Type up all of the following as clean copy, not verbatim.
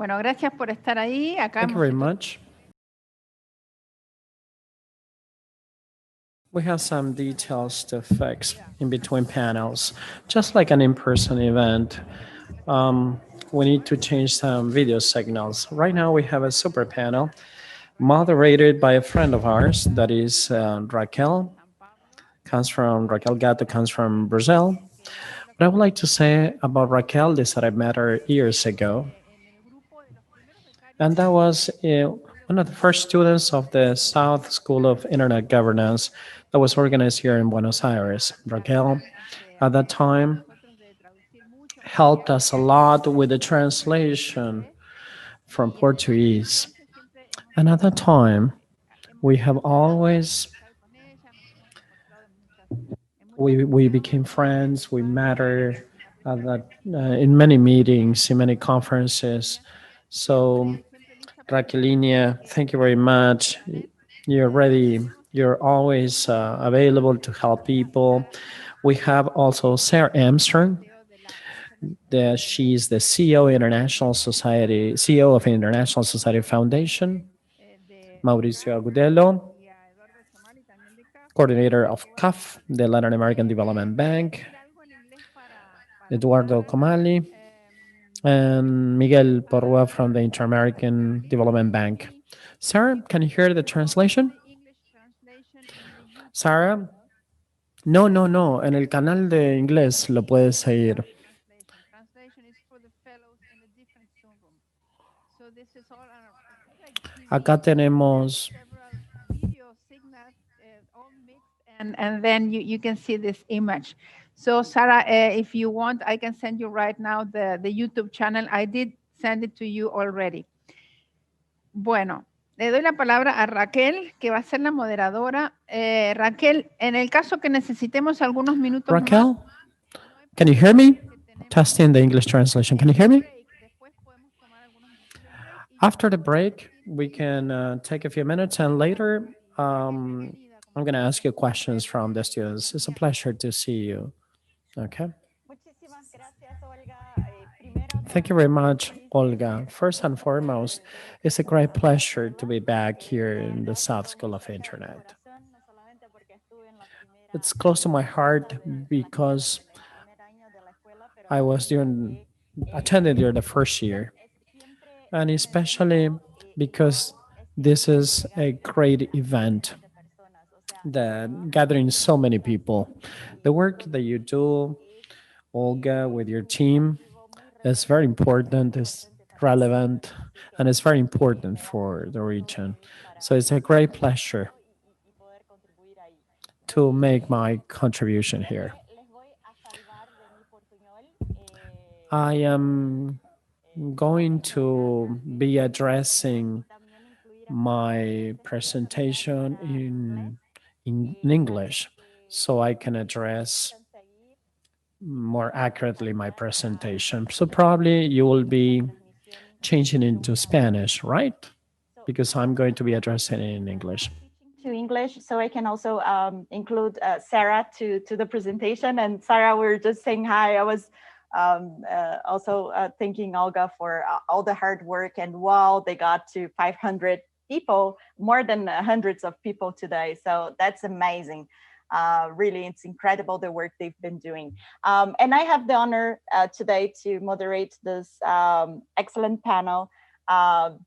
Bueno, gracias por estar ahí. Acá Thank you very much. We have some details to fix in between panels, just like an in-person event. We need to change some video signals. Right now we have a super panel moderated by a friend of ours, that is Raquel. Raquel Gatto comes from Brazil. What I would like to say about Raquel is that I met her years ago. And that was one of the first students of the South School of Internet Governance that was organized here in Buenos Aires. Raquel, at that time, helped us a lot with the translation from Portuguese. And at that time, we have always we became friends. We met her in many meetings, in many conferences. So, Raquelinia, thank you very much. You're ready. You're always available to help people. We have also Sarah Armstrong. She's the CEO of International Society Foundation. Mauricio Agudelo, Coordinator of CAF, the Latin American Development Bank. Eduardo Chomali, and Miguel Porrua from the Inter-American Development Bank. Sarah, can you hear the translation? Sarah? No, no, no. En el canal de inglés lo puedes seguir. Acá tenemos. And then you can see this image. So Sarah, if you want, I can send you right now the YouTube channel. I did send it to you already. Bueno, le doy la palabra a Raquel, que va a ser la moderadora. Raquel, en el caso que necesitemos algunos minutos Raquel, can you hear me? Testing the English translation. Can you hear me? After the break, we can take a few minutes, and later I'm going to ask you questions from the students. It's a pleasure to see you. Okay. Thank you very much, Olga. First and foremost, it's a great pleasure to be back here in the South School of Internet. It's close to my heart because I was attending during the first year, and especially because this is a great event that gathering so many people. The work that you do, Olga, with your team is very important, is relevant, and it's very important for the region. So it's a great pleasure to make my contribution here. I am going to be addressing my presentation in English so I can address more accurately my presentation. So probably you will be changing into Spanish, right? Because I'm going to be addressing it in English. To English, so I can also include Sarah to the presentation. And Sarah, we were just saying hi. I was also thanking Olga for all the hard work, and wow, they got to 500 people, more than hundreds of people today. So that's amazing. Really, it's incredible the work they've been doing. And I have the honor today to moderate this excellent panel.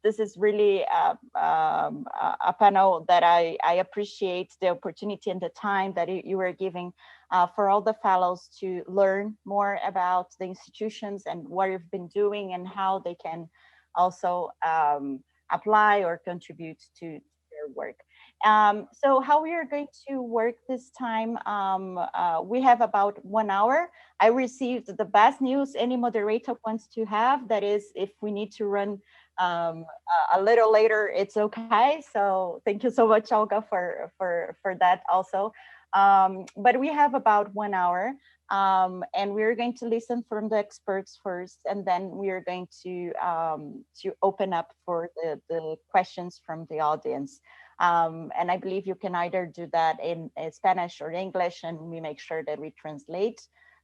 This is really a panel that I appreciate the opportunity and the time that you were giving for all the fellows to learn more about the institutions and what you've been doing and how they can also apply or contribute to their work. So how we are going to work this time, we have about 1 hour. I received the best news any moderator wants to have. That is, if we need to run a little later, it's okay. So thank you so much, Olga, for that also. But we have about 1 hour, and we're going to listen from the experts first, and then we are going to open up for the questions from the audience. And I believe you can either do that in Spanish or English, and we make sure that we translate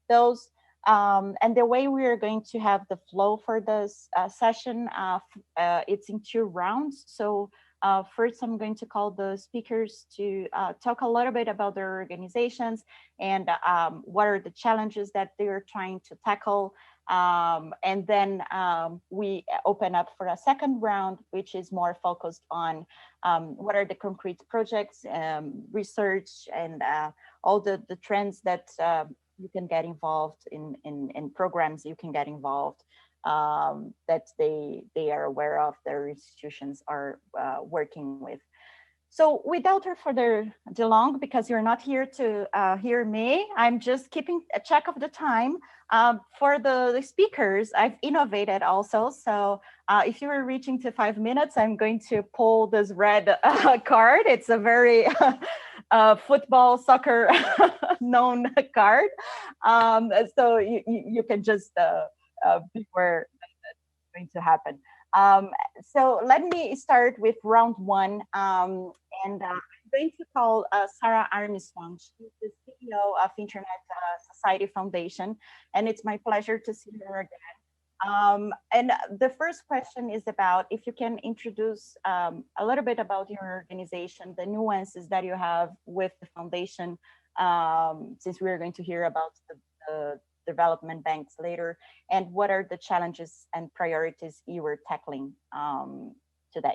those. And the way we are going to have the flow for this session, it's in 2 rounds. So first, I'm going to call the speakers to talk a little bit about their organizations and what are the challenges that they're trying to tackle. And then we open up for a second round, which is more focused on what are the concrete projects, research, and all the trends that you can get involved in programs you can get involved that they are aware of, their institutions are working with. So without further ado, because you're not here to hear me, I'm just keeping a check of the time. For the speakers, I've innovated also. So if you are reaching to 5 minutes, I'm going to pull this red card. It's a very football, soccer known card. So you can just be aware that's going to happen. So let me start with round 1. And I'm going to call Sarah Armstrong. She's the CEO of Internet Society Foundation, and it's my pleasure to see her again. And the first question is about if you can introduce a little bit about your organization, the nuances that you have with the foundation, since we're going to hear about the development banks later, and what are the challenges and priorities you were tackling today?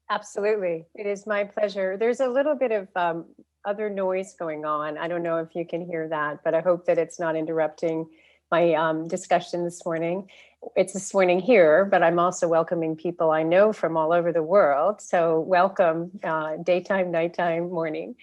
Absolutely, it is my pleasure. There's a little bit of other noise going on. I don't know if you can hear that, but I hope that it's not interrupting my discussion this morning. It's this morning here, but I'm also welcoming people I know from all over the world. So welcome, daytime, nighttime, morning.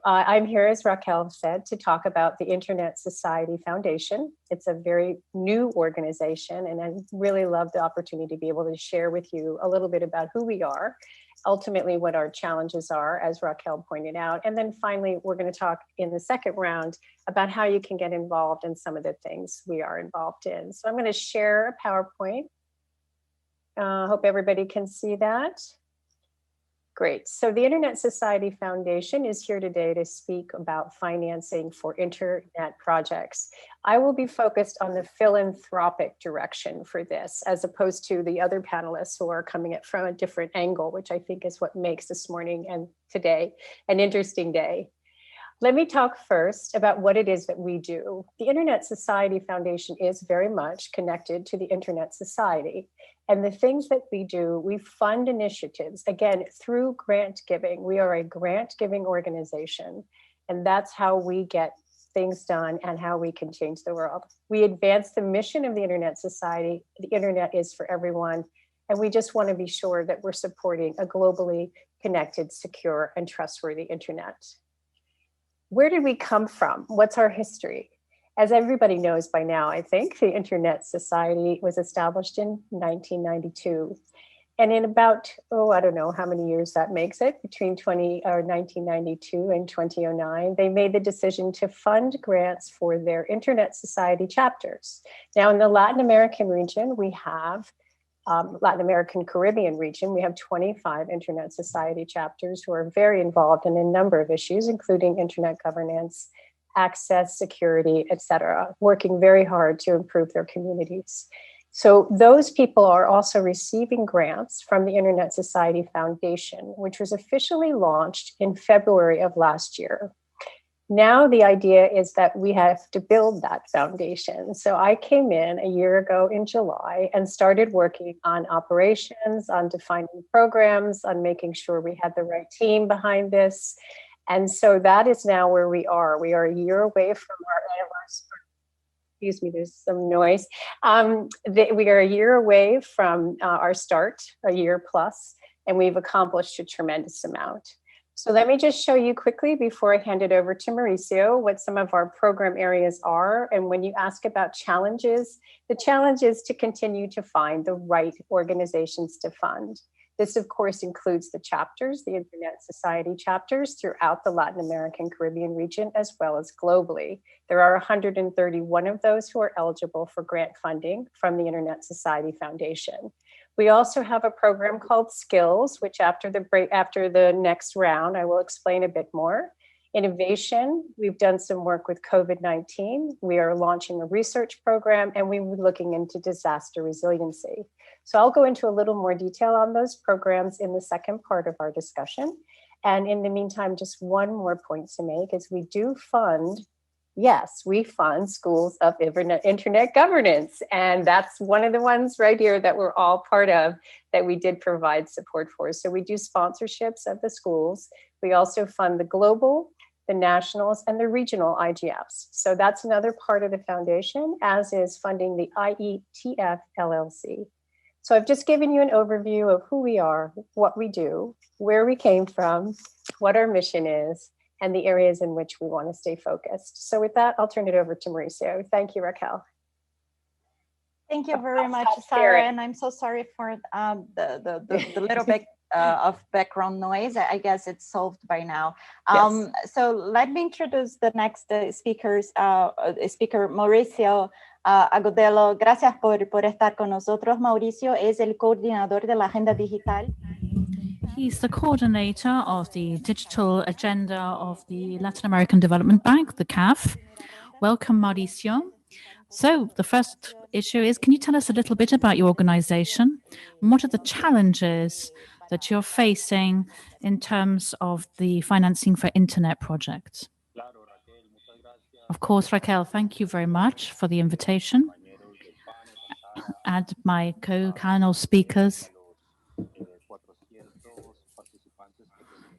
I'm here, as Raquel said, to talk about the Internet Society Foundation. It's a very new organization, and I really love the opportunity to be able to share with you a little bit about who we are, ultimately what our challenges are, as Raquel pointed out. And then finally, we're going to talk in the second round about how you can get involved in some of the things we are involved in. So I'm going to share a PowerPoint. Hope everybody can see that. Great. So the Internet Society Foundation is here today to speak about financing for internet projects. I will be focused on the philanthropic direction for this, as opposed to the other panelists who are coming at from a different angle, which I think is what makes this morning and today an interesting day. Let me talk first about what it is that we do. The Internet Society Foundation is very much connected to the Internet Society. And the things that we do, we fund initiatives, again, through grant giving. We are a grant giving organization, and that's how we get things done and how we can change the world. We advance the mission of the Internet Society. The Internet is for everyone. And we just want to be sure that we're supporting a globally connected, secure, and trustworthy Internet. Where did we come from? What's our history? As everybody knows by now, I think, the Internet Society was established in 1992. And in about, I don't know how many years that makes it, between 1992 and 2009, they made the decision to fund grants for their Internet Society chapters. Now, in the Latin American region, we have Latin American Caribbean region, we have 25 Internet Society chapters who are very involved in a number of issues, including internet governance, access, security, et cetera, working very hard to improve their communities. So those people are also receiving grants from the Internet Society Foundation, which was officially launched in February of last year. Now the idea is that we have to build that foundation. So I came in a year ago in July and started working on operations, on defining programs, on making sure we had the right team behind this. And so that is now where we are. We are a year away from our anniversary. Excuse me, there's some noise. We are a year away from our start, a year plus, and we've accomplished a tremendous amount. So let me just show you quickly before I hand it over to Mauricio what some of our program areas are. And when you ask about challenges, the challenge is to continue to find the right organizations to fund. This, of course, includes the chapters, the Internet Society chapters throughout the Latin American Caribbean region, as well as globally. There are 131 of those who are eligible for grant funding from the Internet Society Foundation. We also have a program called Skills, which after the next round, I will explain a bit more. Innovation, we've done some work with COVID-19. We are launching a research program, and we were looking into disaster resiliency. So I'll go into a little more detail on those programs in the second part of our discussion. And in the meantime, just one more point to make is we do fund, yes, we fund schools of internet governance. And that's one of the ones right here that we're all part of that we did provide support for. So we do sponsorships of the schools. We also fund the global, the nationals, and the regional IGFs. So that's another part of the foundation, as is funding the IETF LLC. So I've just given you an overview of who we are, what we do, where we came from, what our mission is, and the areas in which we want to stay focused. So with that, I'll turn it over to Mauricio. Thank you, Raquel. Thank you very much, Sarah. And I'm so sorry for the little bit of background noise. I guess it's solved by now. Yes. So let me introduce the next speaker, Mauricio Agudelo. Gracias por estar con nosotros. Mauricio es el coordinador de la agenda digital. He's the coordinator of the digital agenda of the Latin American Development Bank, the CAF. Welcome, Mauricio. So the first issue is, can you tell us a little bit about your organization? And what are the challenges that you're facing in terms of the financing for internet projects? Of course, Raquel, thank you very much for the invitation. And my co-panel speakers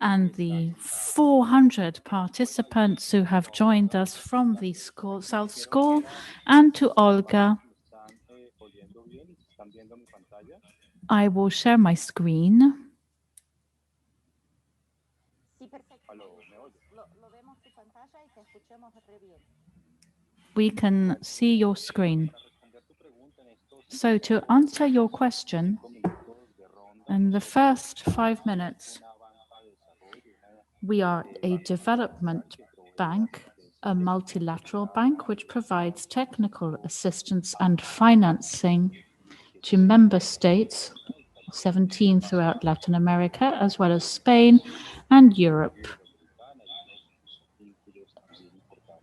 and the 400 participants who have joined us from the South School, and to Olga. I will share my screen. We can see your screen. So to answer your question, in the first 5 minutes, we are a development bank, a multilateral bank, which provides technical assistance and financing to member states, 17 throughout Latin America, as well as Spain and Europe.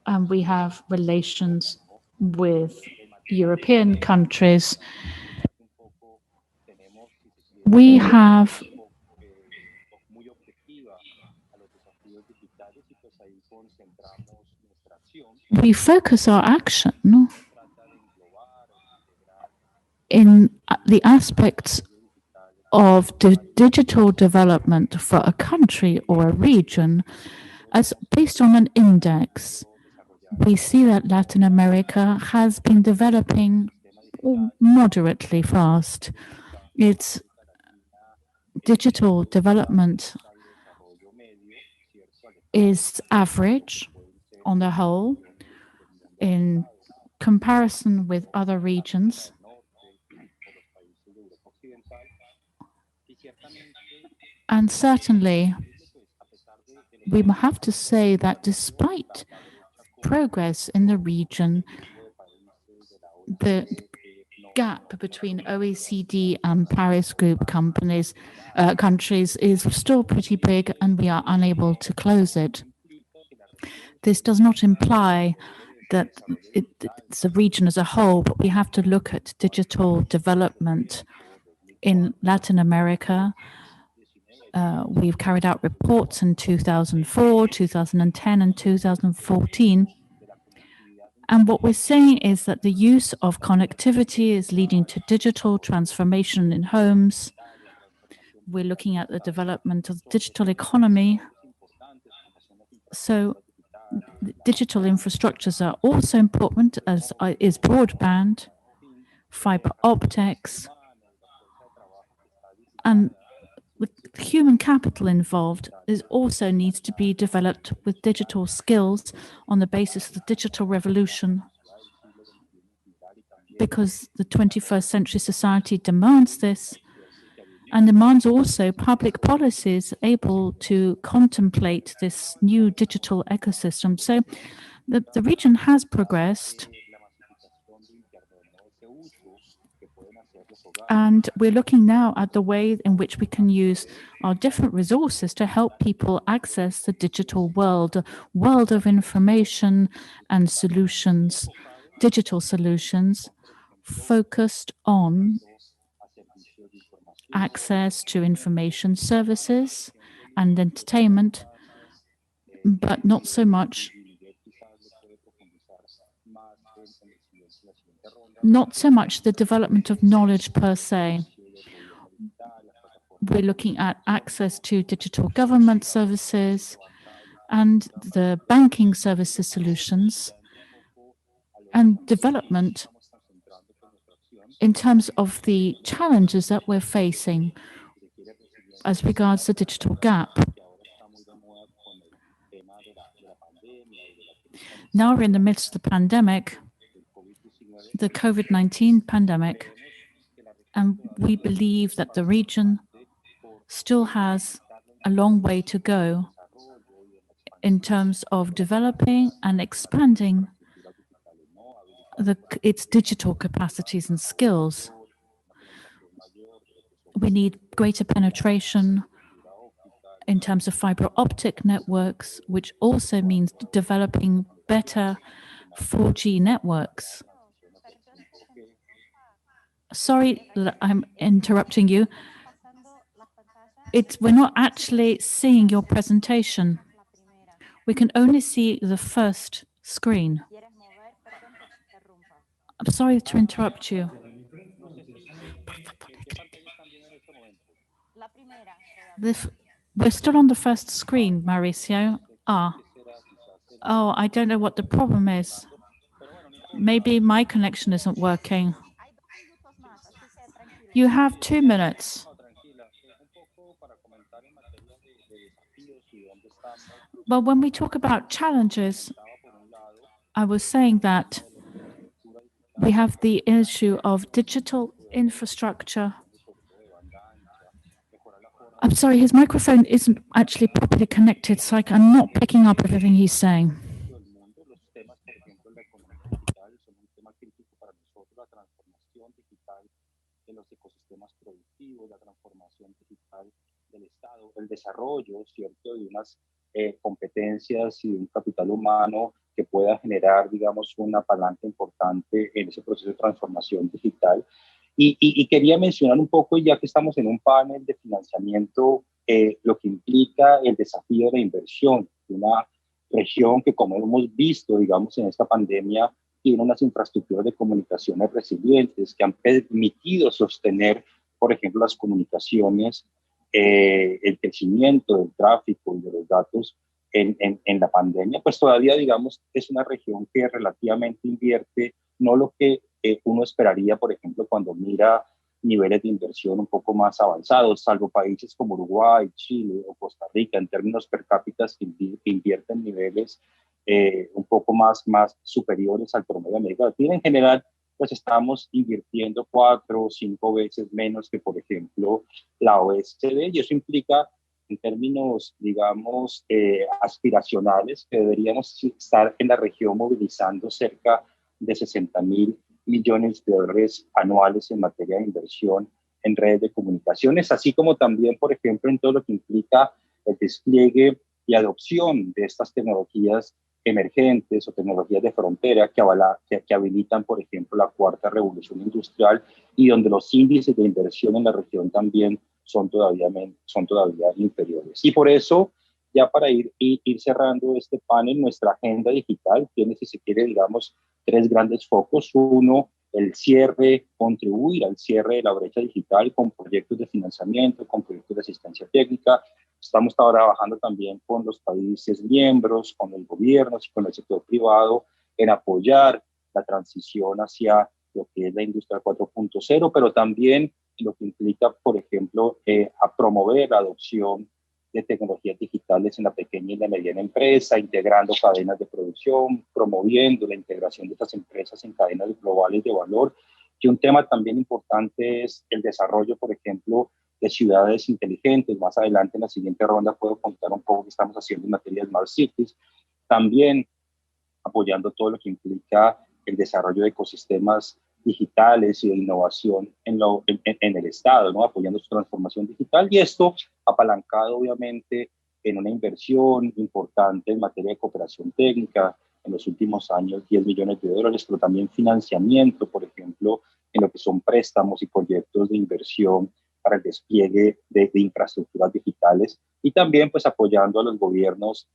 And we have relations with European countries. We have we focus our action in the aspects of the digital development for a country or a region as based on an index. We see that Latin America has been developing moderately fast. Its digital development is average on the whole in comparison with other regions. And certainly, we have to say that despite progress in the region, the gap between OECD and Paris Group countries is still pretty big, and we are unable to close it. This does not imply that it's a region as a whole, but we have to look at digital development in Latin America. We've carried out reports in 2004, 2010, and 2014. And what we're saying is that the use of connectivity is leading to digital transformation in homes. We're looking at the development of the digital economy. So digital infrastructures are also important, as is broadband, fiber optics, and with human capital involved, it also needs to be developed with digital skills on the basis of the digital revolution, because the 21st century society demands this and demands also public policies able to contemplate this new digital ecosystem. So the region has progressed. And we're looking now at the way in which we can use our different resources to help people access the digital world, a world of information and solutions, digital solutions focused on access to information services and entertainment, but not so much the development of knowledge per se. We're looking at access to digital government services and the banking services solutions and development in terms of the challenges that we're facing as regards the digital gap. Now we're in the midst of the pandemic, the COVID-19 pandemic, and we believe that the region still has a long way to go in terms of developing and expanding its digital capacities and skills. We need greater penetration in terms of fiber optic networks, which also means developing better 4G networks. Sorry, I'm interrupting you. We're not actually seeing your presentation. We can only see the first screen. I'm sorry to interrupt you. We're still on the first screen, Mauricio. Oh, I don't know what the problem is. Maybe my connection isn't working. You have 2 minutes. But when we talk about challenges, I was saying that we have the issue of digital infrastructure. I'm sorry, his microphone isn't actually properly connected, so I'm not picking up everything he's saying. El desarrollo, ¿cierto?, de unas competencias y de un capital humano que pueda generar, digamos, una palanca importante en ese proceso de transformación digital. Y quería mencionar un poco, ya que estamos en un panel de financiamiento, lo que implica el desafío de la inversión de una región que, como hemos visto, digamos, en esta pandemia, tiene unas infraestructuras de comunicaciones resilientes que han permitido sostener, por ejemplo, las comunicaciones, el crecimiento del tráfico y de los datos en la pandemia. Pues todavía, digamos, es una región que relativamente invierte, no lo que uno esperaría, por ejemplo, cuando mira niveles de inversión un poco más avanzados, salvo países como Uruguay, Chile o Costa Rica, en términos per cápita, que invierten niveles un poco más superiores al promedio de América Latina. En general, pues estamos invirtiendo 4 o 5 veces menos que, por ejemplo, la OECD, y eso implica, en términos, digamos, aspiracionales, que deberíamos estar en la región movilizando cerca de 60.000 millones de dólares anuales en materia de inversión en redes de comunicaciones, así como también, por ejemplo, en todo lo que implica el despliegue y adopción de estas tecnologías emergentes o tecnologías de frontera que habilitan, por ejemplo, la cuarta revolución industrial, y donde los índices de inversión en la región también son todavía inferiores. Y por eso, ya para ir cerrando este panel, nuestra agenda digital tiene, si se quiere, digamos, 3 grandes focos. Uno, contribuir al cierre de la brecha digital con proyectos de financiamiento, con proyectos de asistencia técnica. Estamos trabajando también con los países miembros, con el gobierno y con el sector privado en apoyar la transición hacia lo que es la industria 4.0, pero también lo que implica, por ejemplo, a promover la adopción de tecnologías digitales en la pequeña y la mediana empresa, integrando cadenas de producción, promoviendo la integración de estas empresas en cadenas globales de valor. Y un tema también importante es el desarrollo, por ejemplo, de ciudades inteligentes. Más adelante, en la siguiente ronda, puedo contar un poco qué estamos haciendo en materia de Smart Cities. También apoyando todo lo que implica el desarrollo de ecosistemas digitales y de innovación en el Estado, ¿no? Apoyando su transformación digital, y esto apalancado obviamente en una inversión importante en materia de cooperación técnica, en los últimos años $10 millones, pero también financiamiento, por ejemplo, en lo que son préstamos y proyectos de inversión para el despliegue de infraestructuras digitales, y también pues apoyando a los gobiernos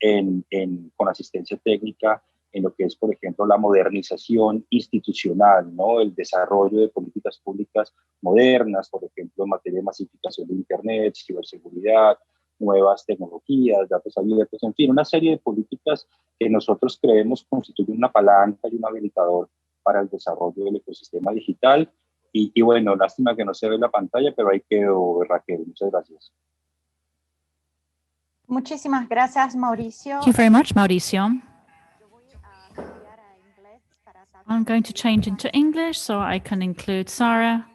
con asistencia técnica en lo que es, por ejemplo, la modernización institucional, ¿no? El desarrollo de políticas públicas modernas, por ejemplo, en materia de masificación de Internet, ciberseguridad, nuevas tecnologías, datos abiertos, en fin, una serie de políticas que nosotros creemos constituyen una palanca y un habilitador para el desarrollo del ecosistema digital. Y bueno, lástima que no se ve la pantalla, pero ahí quedó, Raquel. Muchas gracias. Muchísimas gracias, Mauricio. Thank you very much, Mauricio. I'm going to change into English so I can include Sarah,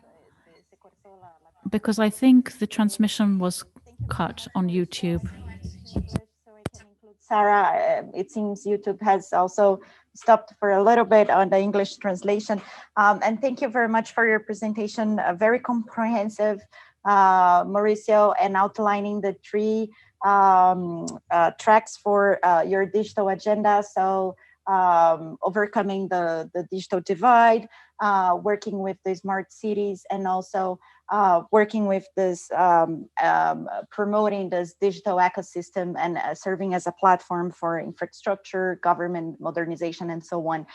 because I think the transmission was cut on YouTube. Sarah, it seems YouTube has also stopped for a little bit on the English translation. And thank you very much for your presentation, very comprehensive, Mauricio, and outlining the three tracks for your digital agenda. So overcoming the digital divide, working with the smart cities, and also working with this, promoting this digital ecosystem and serving as a platform for infrastructure, government modernization, and so on.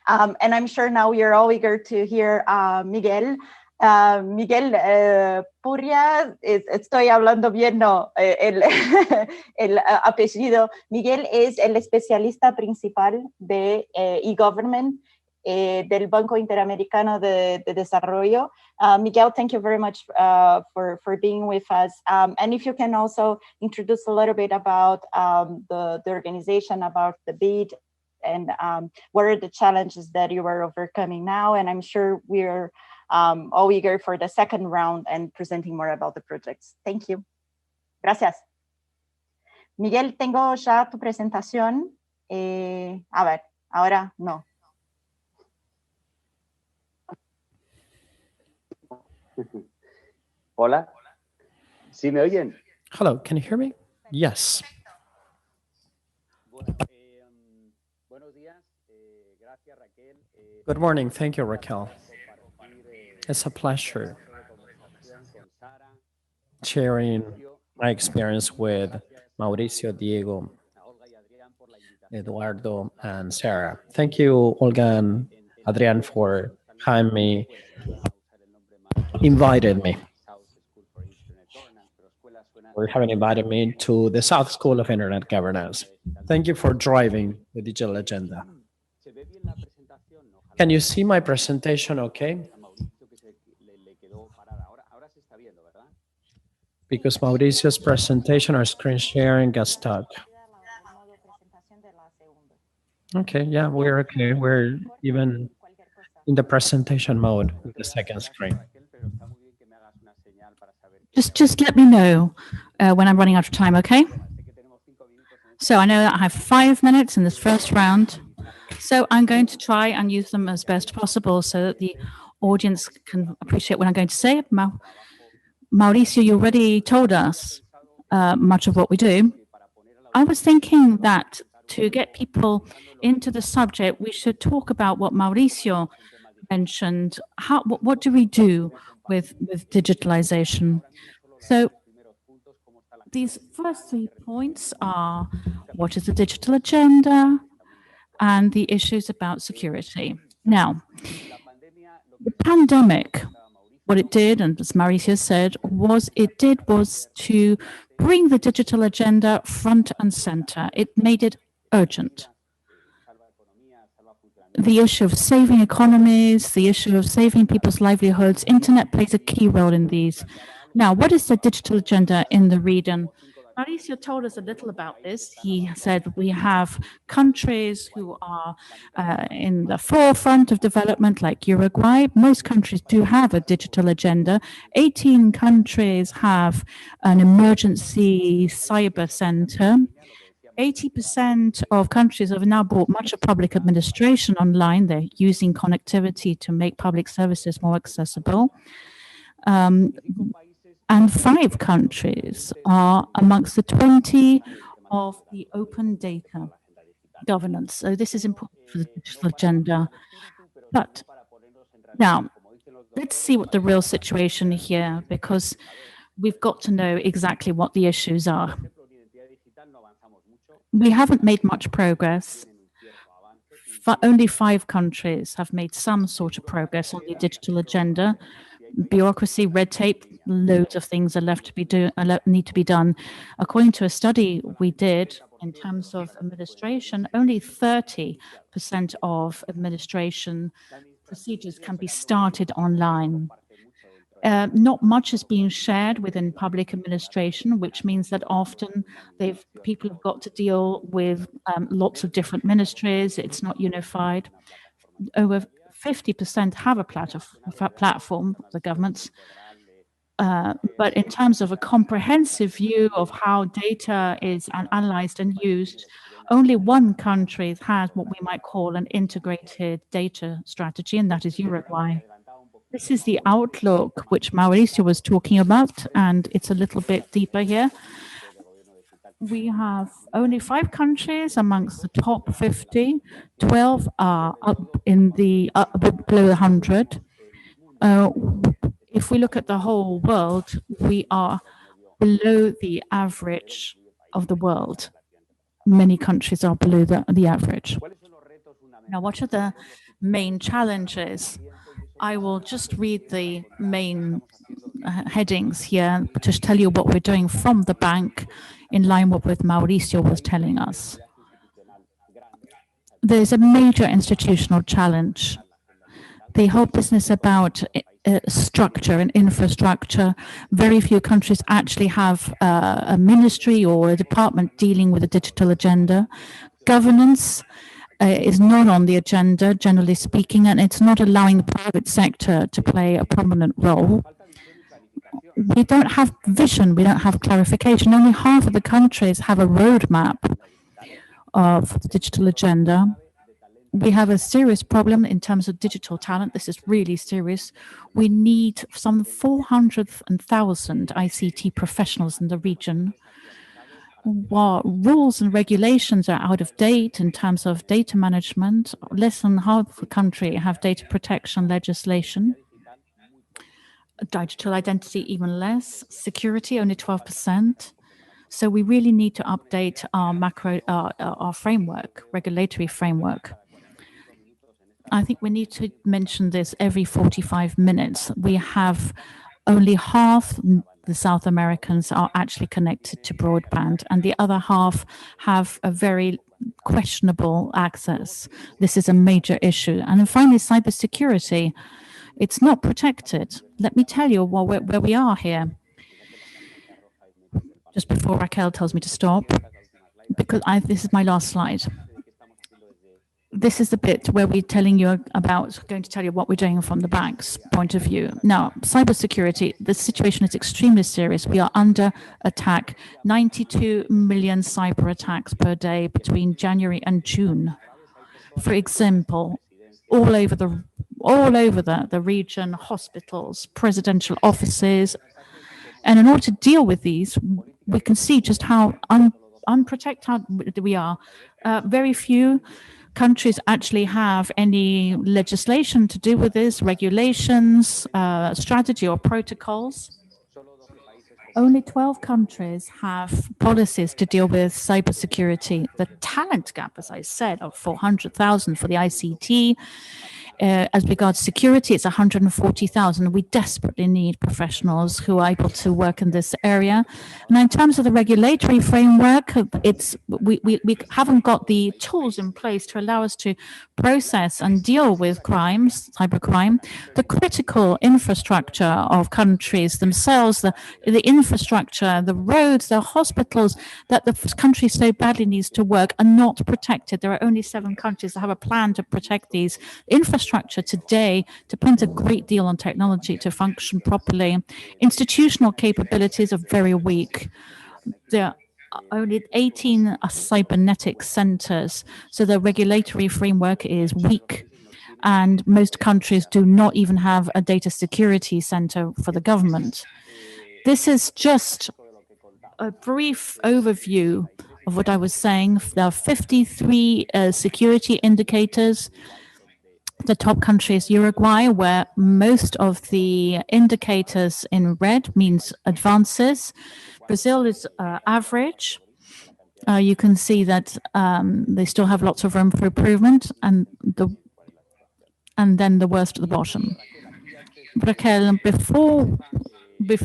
And I'm sure now you're all eager to hear Miguel. Miguel Porrua, estoy hablando bien, no, el apellido. Miguel es el especialista principal de e-government del Banco Interamericano de Desarrollo. Miguel, thank you very much for being with us. And if you can also introduce a little bit about the organization, about the bid, and what are the challenges that you are overcoming now. And I'm sure we're all eager for the second round and presenting more about the projects. Thank you. Gracias. Miguel, tengo ya tu presentación. A ver, ahora no. Hola. ¿Sí me oyen? Hello, can you hear me? Yes. Buenos días. Gracias, Raquel. Good morning. Thank you, Raquel. It's a pleasure sharing my experience with Mauricio, Diego, Eduardo, and Sarah. Thank you, Olga and Adrian, for having me, invited me to the South School of Internet Governance. Thank you for driving the digital agenda. Can you see my presentation okay? Because Mauricio's presentation or screen sharing got stuck. Okay, yeah, we're okay. We're even in the presentation mode with the second screen. Just let me know when I'm running out of time, okay? So I know that I have 5 minutes in this first round. So I'm going to try and use them as best possible so that the audience can appreciate what I'm going to say. Mauricio, you already told us much of what we do. I was thinking that to get people into the subject, we should talk about what Mauricio mentioned. What do we do with digitalization? So these first 3 points are: what is the digital agenda, and the issues about security. Now, the pandemic, what it did, and as Mauricio said, was to bring the digital agenda front and center. It made it urgent. The issue of saving economies, the issue of saving people's livelihoods, internet plays a key role in these. Now, what is the digital agenda in the region? Mauricio told us a little about this. He said we have countries who are in the forefront of development, like Uruguay. Most countries do have a digital agenda. 18 countries have an emergency cyber center. 80% of countries have now brought much of public administration online. They're using connectivity to make public services more accessible. And 5 countries are amongst the 20 of the open data governance. So this is important for the digital agenda. But now, let's see what the real situation here, because we've got to know exactly what the issues are. We haven't made much progress. Only 5 countries have made some sort of progress on the digital agenda. Bureaucracy, red tape, loads of things are left to be need to be done. According to a study we did in terms of administration, only 30% of administration procedures can be started online. Not much is being shared within public administration, which means that often people have got to deal with lots of different ministries. It's not unified. Over 50% have a platform, the governments. But in terms of a comprehensive view of how data is analyzed and used, only 1 country has what we might call an integrated data strategy, and that is Uruguay. This is the outlook which Mauricio was talking about, and it's a little bit deeper here. We have only 5 countries amongst the top 50. 12 are up in the below 100. If we look at the whole world, we are below the average of the world. Many countries are below the average. Now, what are the main challenges? I will just read the main headings here to tell you what we're doing from the bank in line with what Mauricio was telling us. There's a major institutional challenge. The whole business about structure and infrastructure, very few countries actually have a ministry or a department dealing with the digital agenda. Governance is not on the agenda, generally speaking, and it's not allowing the private sector to play a prominent role. We don't have vision, we don't have clarification. Only half of the countries have a roadmap of the digital agenda. We have a serious problem in terms of digital talent. This is really serious. We need some 400,000 ICT professionals in the region. While rules and regulations are out of date in terms of data management, less than half of the country have data protection legislation. Digital identity, even less. Security, only 12%. So we really need to update our framework, regulatory framework. I think we need to mention this every 45 minutes. We have only half the South Americans are actually connected to broadband, and the other half have a very questionable access. This is a major issue. And then finally, cybersecurity. It's not protected. Let me tell you where we are here. Just before Raquel tells me to stop, because this is my last slide. This is the bit where we're telling you about, going to tell you what we're doing from the bank's point of view. Now, cybersecurity, the situation is extremely serious. We are under attack. 92 million cyber attacks per day between January and June. For example, all over the region, hospitals, presidential offices. And in order to deal with these, we can see just how unprotected we are. Very few countries actually have any legislation to do with this, regulations, strategy or protocols. Only 12 countries have policies to deal with cybersecurity. The talent gap, as I said, of 400,000 for the ICT. As regards security, it's 140,000. We desperately need professionals who are able to work in this area. And in terms of the regulatory framework, we haven't got the tools in place to allow us to process and deal with crimes, cybercrime. The critical infrastructure of countries themselves, the infrastructure, the roads, the hospitals that the country so badly needs to work are not protected. There are only 7 countries that have a plan to protect these. Infrastructure today depends a great deal on technology to function properly. Institutional capabilities are very weak. only 18 cybernetic centers, so the regulatory framework is weak. And most countries do not even have a data security center for the government. This is just a brief overview of what I was saying. There are 53 security indicators. The top country is Uruguay, where most of the indicators in red means advances. Brazil is average. You can see that they still have lots of room for improvement, and then the worst at the bottom. Raquel, before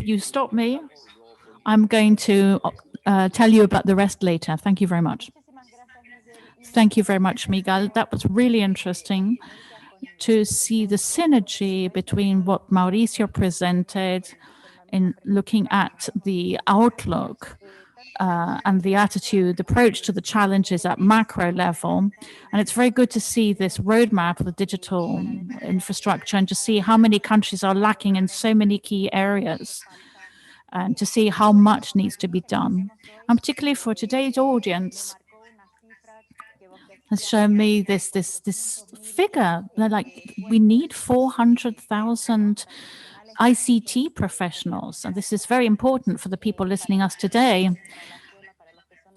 you stop me, I'm going to tell you about the rest later. Thank you very much. Thank you very much, Miguel. That was really interesting to see the synergy between what Mauricio presented in looking at the outlook and the attitude, the approach to the challenges at macro level. And it's very good to see this roadmap of the digital infrastructure and to see how many countries are lacking in so many key areas and to see how much needs to be done. And particularly for today's audience, has shown me this figure. They're like, we need 400,000 ICT professionals. And this is very important for the people listening us today.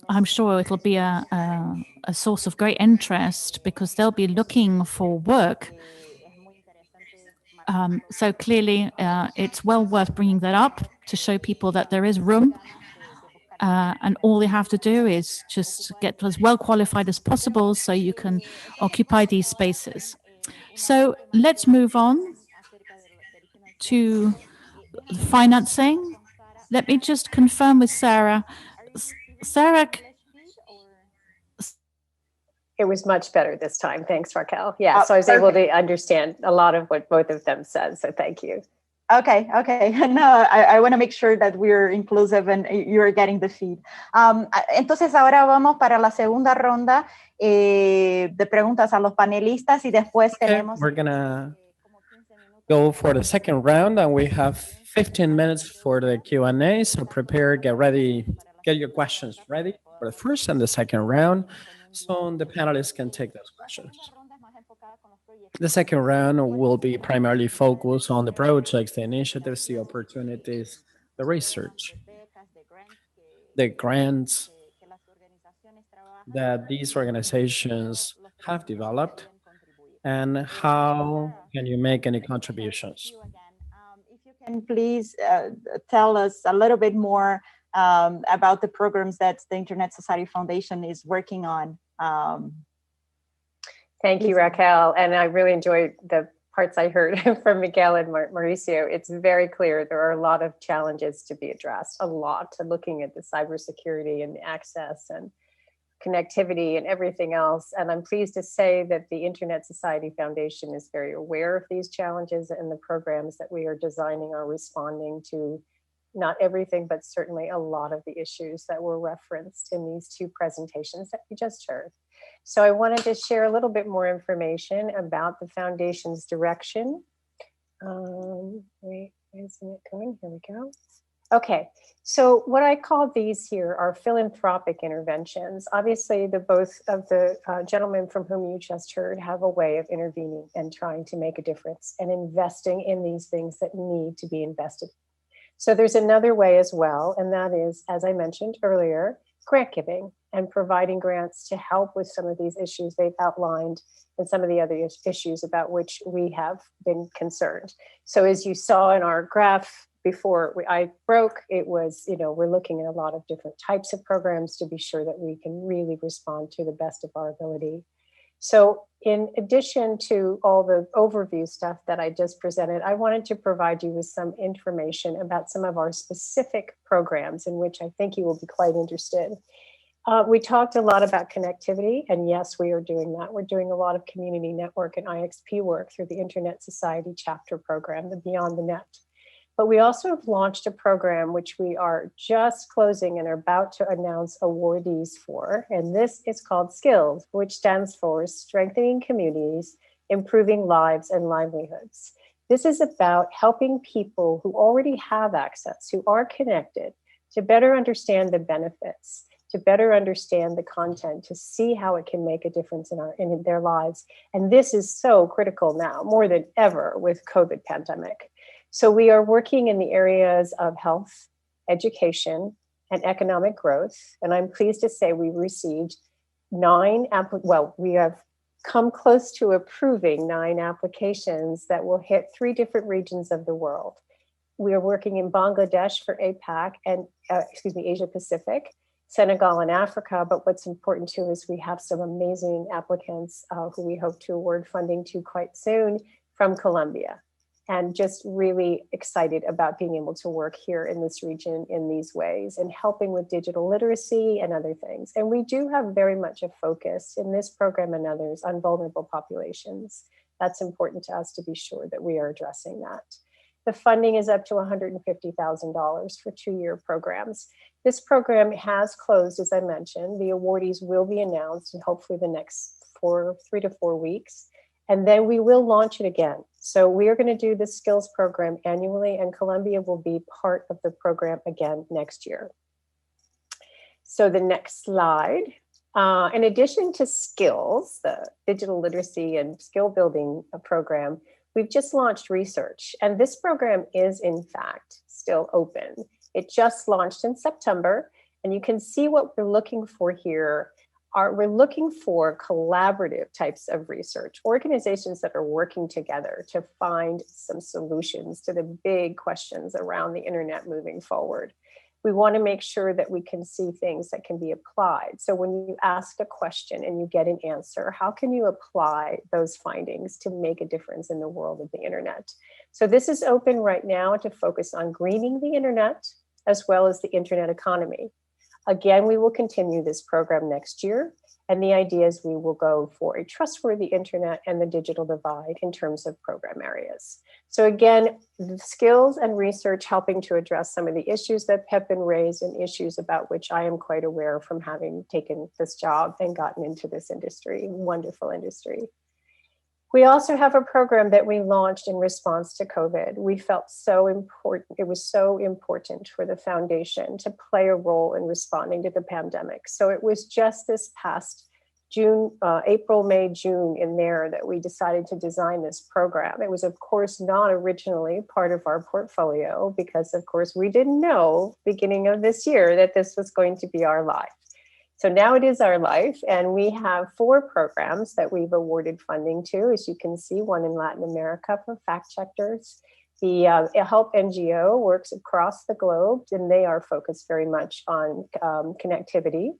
I'm sure it'll be a source of great interest because they'll be looking for work. So clearly, it's well worth bringing that up to show people that there is room. And all they have to do is just get as well qualified as possible so you can occupy these spaces. So let's move on to financing. Let me just confirm with Sarah. Sarah? It was much better this time. Thanks, Raquel. Yeah, so I was able to understand a lot of what both of them said. So thank you. Okay. No, I want to make sure that we're inclusive and you're getting the feed. Entonces ahora vamos para la segunda ronda de preguntas a los panelistas y después tenemos. We're gonna go for the second round and we have 15 minutes for the Q&A. So prepare, get ready, get your questions ready for the first and the second round so the panelists can take those questions. The second round will be primarily focused on the projects, the initiatives, the opportunities, the research, the grants that these organizations have developed, and how can you make any contributions? If you can please tell us a little bit more about the programs that the Internet Society Foundation is working on. Thank you, Raquel. And I really enjoyed the parts I heard from Miguel and Mauricio. It's very clear there are a lot of challenges to be addressed, a lot, looking at the cybersecurity and access and connectivity and everything else. And I'm pleased to say that the Internet Society Foundation is very aware of these challenges, and the programs that we are designing are responding to not everything, but certainly a lot of the issues that were referenced in these two presentations that we just heard. So I wanted to share a little bit more information about the foundation's direction. Wait, isn't it coming? Here we go. Okay, so what I call these here are philanthropic interventions. Obviously, both of the gentlemen from whom you just heard have a way of intervening and trying to make a difference and investing in these things that need to be invested. So there's another way as well, and that is, as I mentioned earlier, grant giving and providing grants to help with some of these issues they've outlined and some of the other issues about which we have been concerned. So as you saw in our graph before I broke, it was, we're looking at a lot of different types of programs to be sure that we can really respond to the best of our ability. So in addition to all the overview stuff that I just presented, I wanted to provide you with some information about some of our specific programs in which I think you will be quite interested. We talked a lot about connectivity, and yes, we are doing that. We're doing a lot of community network and IXP work through the Internet Society chapter program, the Beyond the Net. But we also have launched a program which we are just closing and are about to announce awardees for. And this is called SKILLS, which stands for Strengthening Communities, Improving Lives and Livelihoods. This is about helping people who already have access, who are connected, to better understand the benefits, to better understand the content, to see how it can make a difference in their lives. And this is so critical now, more than ever with COVID pandemic. So we are working in the areas of health, education, and economic growth. And I'm pleased to say we received we have come close to approving 9 applications that will hit 3 different regions of the world. We are working in Bangladesh for APAC and, Asia Pacific, Senegal and Africa. But what's important too is we have some amazing applicants who we hope to award funding to quite soon from Colombia. And just really excited about being able to work here in this region in these ways and helping with digital literacy and other things. And we do have very much a focus in this program and others on vulnerable populations. That's important to us to be sure that we are addressing that. The funding is up to $150,000 for 2-year programs. This program has closed, as I mentioned. The awardees will be announced in hopefully the next 3 to 4 weeks. And then we will launch it again. So we are going to do the skills program annually, and Colombia will be part of the program again next year. So the next slide. In addition to skills, the digital literacy and skill building program, we've just launched research. And this program is, in fact, still open. It just launched in September. And you can see what we're looking for here. We're looking for collaborative types of research, organizations that are working together to find some solutions to the big questions around the internet moving forward. We want to make sure that we can see things that can be applied. So when you ask a question and you get an answer, how can you apply those findings to make a difference in the world of the internet? So this is open right now to focus on greening the internet as well as the internet economy. Again, we will continue this program next year. And the idea is we will go for a trustworthy internet and the digital divide in terms of program areas. So again, the skills and research helping to address some of the issues that have been raised and issues about which I am quite aware from having taken this job and gotten into this industry, wonderful industry. We also have a program that we launched in response to COVID. We felt so important. It was so important for the foundation to play a role in responding to the pandemic. So it was just this past April, May, June in there that we decided to design this program. It was, of course, not originally part of our portfolio because, of course, we didn't know beginning of this year that this was going to be our life. So now it is our life, and we have 4 programs that we've awarded funding to, as you can see, one in Latin America for fact checkers. The Help NGO works across the globe, and they are focused very much on connectivity.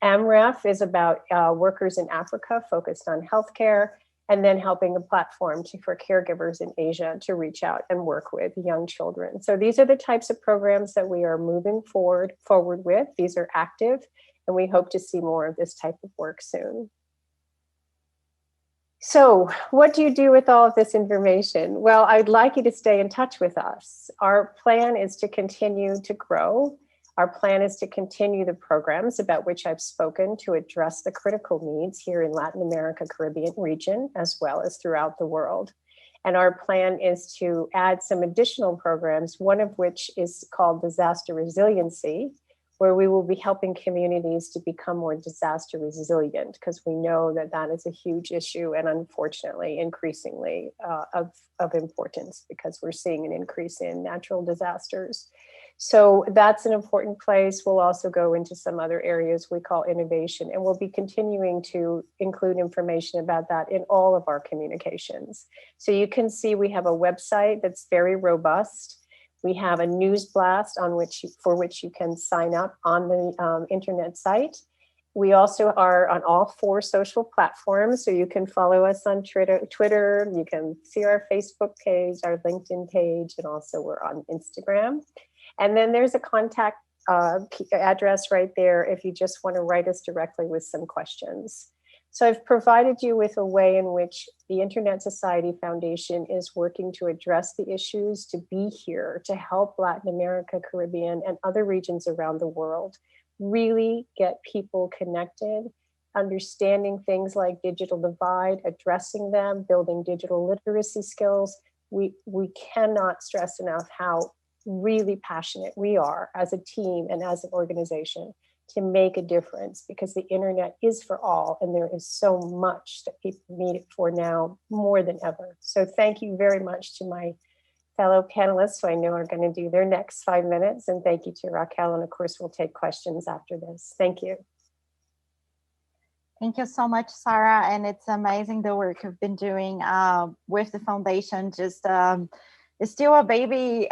AMREF is about workers in Africa focused on healthcare, and then helping a platform for caregivers in Asia to reach out and work with young children. So these are the types of programs that we are moving forward with. These are active. And we hope to see more of this type of work soon. So what do you do with all of this information? Well, I'd like you to stay in touch with us. Our plan is to continue to grow. Our plan is to continue the programs about which I've spoken to address the critical needs here in Latin America, Caribbean region, as well as throughout the world. And our plan is to add some additional programs, one of which is called disaster resiliency, where we will be helping communities to become more disaster resilient, because we know that that is a huge issue and unfortunately increasingly of importance, because we're seeing an increase in natural disasters. So that's an important place. We'll also go into some other areas we call innovation, and we'll be continuing to include information about that in all of our communications. So you can see we have a website that's very robust. We have a news blast for which you can sign up on the internet site. We also are on all 4 social platforms, so you can follow us on Twitter. You can see our Facebook page, our LinkedIn page, and also we're on Instagram. And then there's a contact address right there if you just want to write us directly with some questions. So I've provided you with a way in which the Internet Society Foundation is working to address the issues, to be here, to help Latin America, Caribbean, and other regions around the world really get people connected, understanding things like digital divide, addressing them, building digital literacy skills. We cannot stress enough how really passionate we are as a team and as an organization to make a difference, because the internet is for all and there is so much that people need it for now more than ever. So thank you very much to my fellow panelists who I know are going to do their next 5 minutes, and thank you to Raquel, and of course we'll take questions after this. Thank you. Thank you so much, Sarah. And it's amazing the work you've been doing with the foundation. Just it's still a baby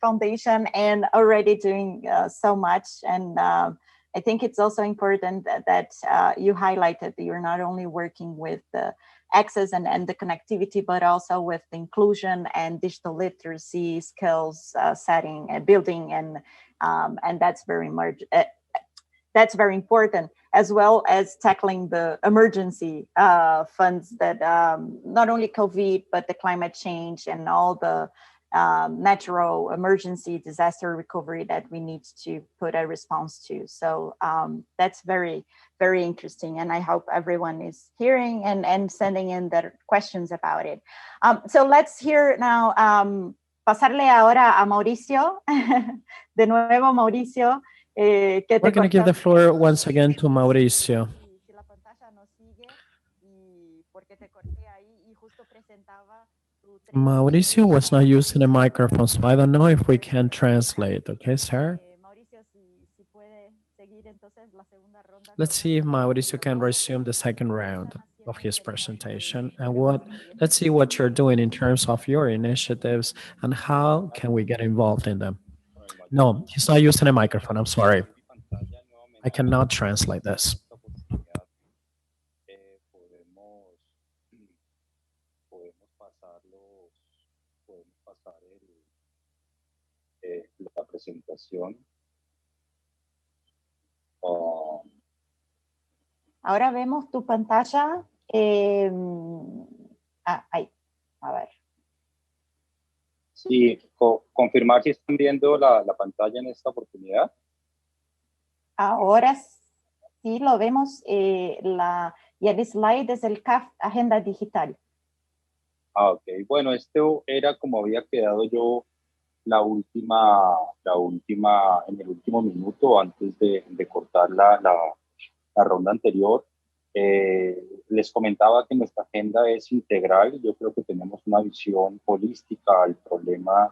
foundation and already doing so much. And I think it's also important that you highlighted that you're not only working with the access and the connectivity, but also with the inclusion and digital literacy skills setting and building, and that's very much. That's very important, as well as tackling the emergency funds that not only COVID, but the climate change and all the natural emergency disaster recovery that we need to put a response to. So that's very, very interesting. And I hope everyone is hearing and sending in their questions about it. So let's hear now, pasarle ahora a Mauricio. De nuevo, Mauricio. We're going to give the floor once again to Mauricio. Mauricio was not using a microphone, so I don't know if we can translate. Okay, sir? Let's see if Mauricio can resume the second round of his presentation. And let's see what you're doing in terms of your initiatives and how can we get involved in them. No, he's not using a microphone. I'm sorry. I cannot translate this. La presentación. Ahora vemos tu pantalla. Ahí, a ver. Sí, confirmar si están viendo la pantalla en esta oportunidad. Ahora sí lo vemos, y el slide es el CAF Agenda Digital. Ok, bueno, esto era como había quedado yo en el último minuto antes de cortar la ronda anterior. Les comentaba que nuestra agenda es integral. Yo creo que tenemos una visión holística al problema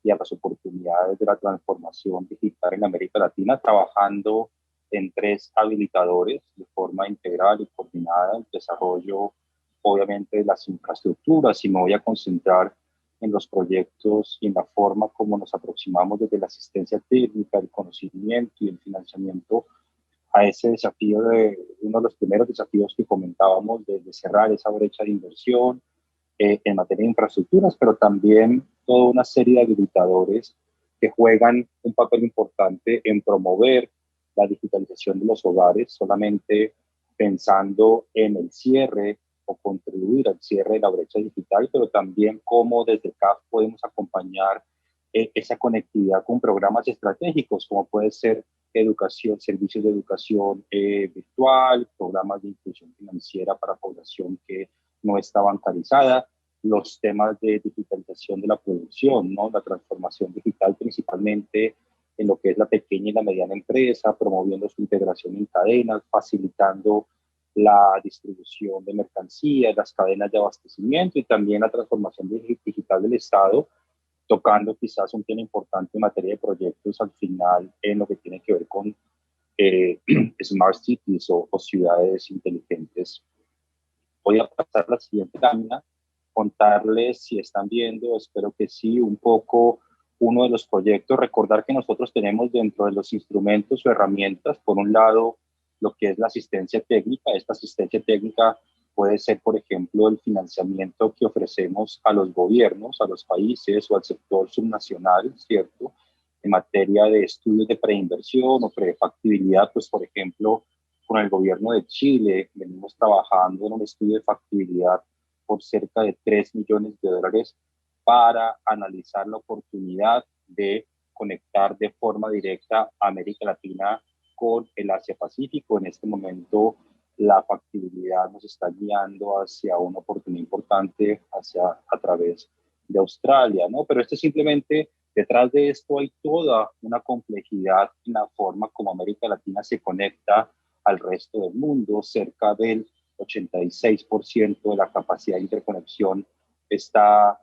y a las oportunidades de la transformación digital en América Latina, trabajando en 3 habilitadores de forma integral y coordinada: el desarrollo, obviamente, de las infraestructuras, y me voy a concentrar en los proyectos y en la forma como nos aproximamos desde la asistencia técnica, el conocimiento y el financiamiento a ese desafío, uno de los primeros desafíos que comentábamos, de cerrar esa brecha de inversión en materia de infraestructuras, pero también toda una serie de habilitadores que juegan un papel importante en promover la digitalización de los hogares, solamente pensando en el cierre o contribuir al cierre de la brecha digital, pero también cómo desde CAF podemos acompañar esa conectividad con programas estratégicos, como puede ser educación, servicios de educación virtual, programas de inclusión financiera para población que no está bancarizada, los temas de digitalización de la producción, ¿no? La transformación digital principalmente en lo que es la pequeña y la mediana empresa, promoviendo su integración en cadenas, facilitando la distribución de mercancías, las cadenas de abastecimiento, y también la transformación digital del Estado, tocando quizás un tema importante en materia de proyectos al final en lo que tiene que ver con Smart Cities o ciudades inteligentes. Voy a pasar a la siguiente lámina, contarles si están viendo, espero que sí, un poco uno de los proyectos. Recordar que nosotros tenemos dentro de los instrumentos o herramientas, por un lado, lo que es la asistencia técnica. Esta asistencia técnica puede ser, por ejemplo, el financiamiento que ofrecemos a los gobiernos, a los países o al sector subnacional, ¿cierto? En materia de estudios de preinversión o prefactibilidad, pues, por ejemplo, con el gobierno de Chile venimos trabajando en un estudio de factibilidad por cerca de $3 millones para analizar la oportunidad de conectar de forma directa a América Latina con el Asia-Pacífico. En este momento la factibilidad nos está guiando hacia una oportunidad importante a través de Australia, ¿no? Pero esto es simplemente Detrás de esto hay toda una complejidad en la forma como América Latina se conecta al resto del mundo. Cerca del 86% de la capacidad de interconexión está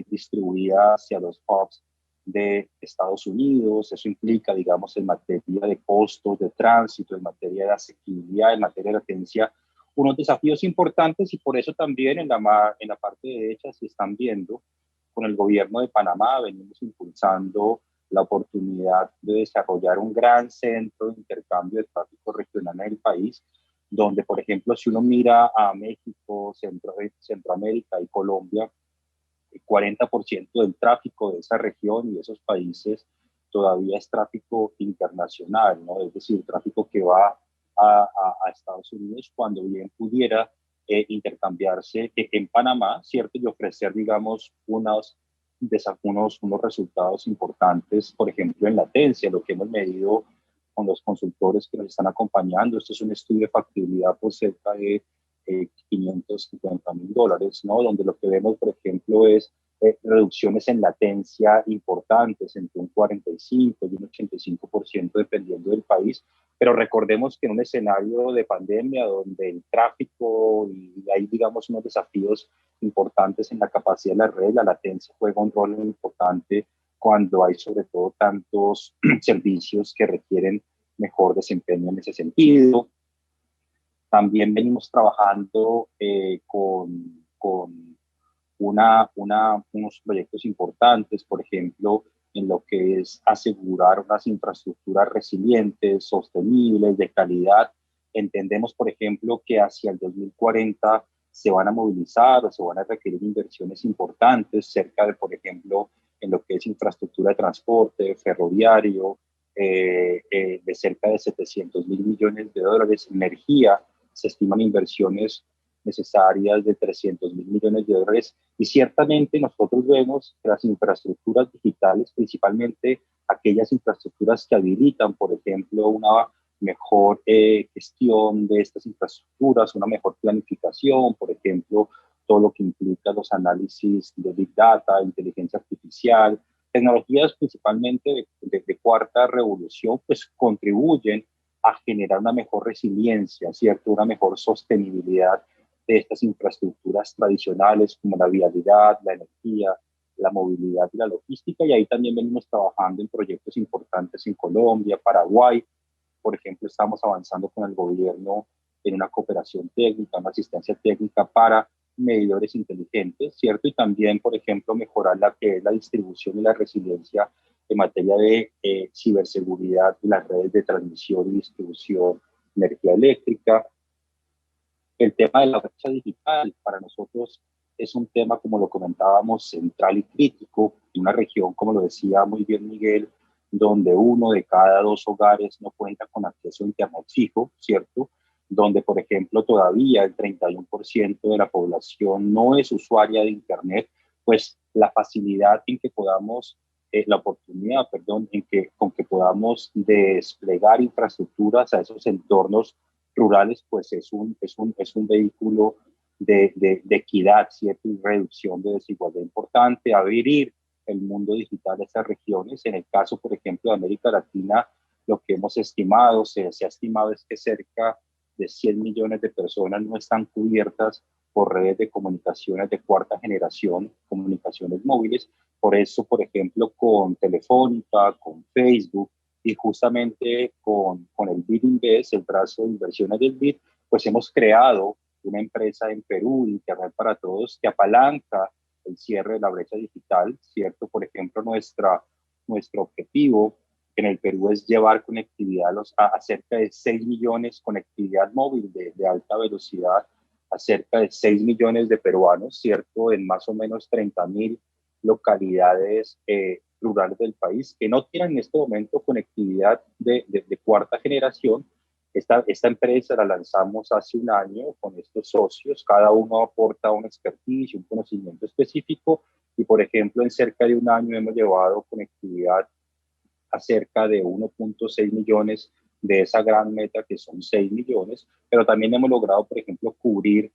distribuida hacia los hubs de Estados Unidos. Eso implica, digamos, en materia de costos de tránsito, en materia de asequibilidad, en materia de latencia, unos desafíos importantes, y por eso también en la parte derecha se están viendo. Con el gobierno de Panamá venimos impulsando la oportunidad de desarrollar un gran centro de intercambio de tráfico regional en el país, donde, por ejemplo, si uno mira a México, Centroamérica y Colombia, el 40% del tráfico de esa región y de esos países todavía es tráfico internacional, ¿no? Es decir, tráfico que va a Estados Unidos, cuando bien pudiera intercambiarse en Panamá, ¿cierto? Y ofrecer, digamos, unos resultados importantes, por ejemplo, en latencia, lo que hemos medido con los consultores que nos están acompañando. Esto es un estudio de factibilidad por cerca de $550,000, ¿no? Donde lo que vemos, por ejemplo, es reducciones en latencia importantes, entre un 45 y un 85%, dependiendo del país. Pero recordemos que en un escenario de pandemia, donde el tráfico y hay, digamos, unos desafíos importantes en la capacidad de la red, la latencia juega un rol muy importante cuando hay sobre todo tantos servicios que requieren mejor desempeño en ese sentido. También venimos trabajando con unos proyectos importantes, por ejemplo, en lo que es asegurar unas infraestructuras resilientes, sostenibles, de calidad. Entendemos, por ejemplo, que hacia el 2040 se van a movilizar o se van a requerir inversiones importantes cerca de, por ejemplo, en lo que es infraestructura de transporte, ferroviario, de cerca de $700 mil millones. Energía, se estiman inversiones necesarias de $300 mil millones, y ciertamente nosotros vemos que las infraestructuras digitales, principalmente aquellas infraestructuras que habilitan, por ejemplo, una mejor gestión de estas infraestructuras, una mejor planificación, por ejemplo, todo lo que implica los análisis de Big Data, inteligencia artificial, tecnologías principalmente de cuarta revolución, pues contribuyen a generar una mejor resiliencia, ¿cierto? Una mejor sostenibilidad de estas infraestructuras tradicionales como la vialidad, la energía, la movilidad y la logística. Y ahí también venimos trabajando en proyectos importantes en Colombia, Paraguay. Por ejemplo, estamos avanzando con el gobierno en una cooperación técnica, una asistencia técnica para medidores inteligentes, ¿cierto? Y también, por ejemplo, mejorar la que es la distribución y la resiliencia en materia de ciberseguridad y las redes de transmisión y distribución de energía eléctrica. El tema de la brecha digital para nosotros es un tema, como lo comentábamos, central y crítico en una región, como lo decía muy bien Miguel, donde 1 de cada 2 hogares no cuenta con acceso a internet fijo, ¿cierto? Donde, por ejemplo, todavía el 31% de la población no es usuaria de internet, pues la facilidad en que podamos, la oportunidad, perdón, con que podamos desplegar infraestructuras a esos entornos rurales, pues es un vehículo de equidad, ¿cierto? Y reducción de desigualdad importante, abrir el mundo digital a estas regiones. En el caso, por ejemplo, de América Latina, lo que hemos estimado, se ha estimado es que cerca de 100 millones de personas no están cubiertas por redes de comunicaciones de cuarta generación, comunicaciones móviles. Por eso, por ejemplo, con Telefónica, con Facebook, y justamente con el BID Invest, el brazo de inversiones del BID, pues hemos creado una empresa en Perú, Internet para Todos, que apalanca el cierre de la brecha digital, ¿cierto? Por ejemplo, nuestro objetivo en el Perú es llevar conectividad a cerca de 6 millones, conectividad móvil de alta velocidad, a cerca de 6 millones de peruanos, ¿cierto? En más o menos 30,000 localidades rurales del país que no tienen en este momento conectividad de cuarta generación. Esta empresa la lanzamos hace un año con estos socios, cada uno aporta una expertise, un conocimiento específico, y por ejemplo en cerca de un año hemos llevado conectividad a cerca de 1.6 millones de esa gran meta que son 6 millones, pero también hemos logrado, por ejemplo, cubrir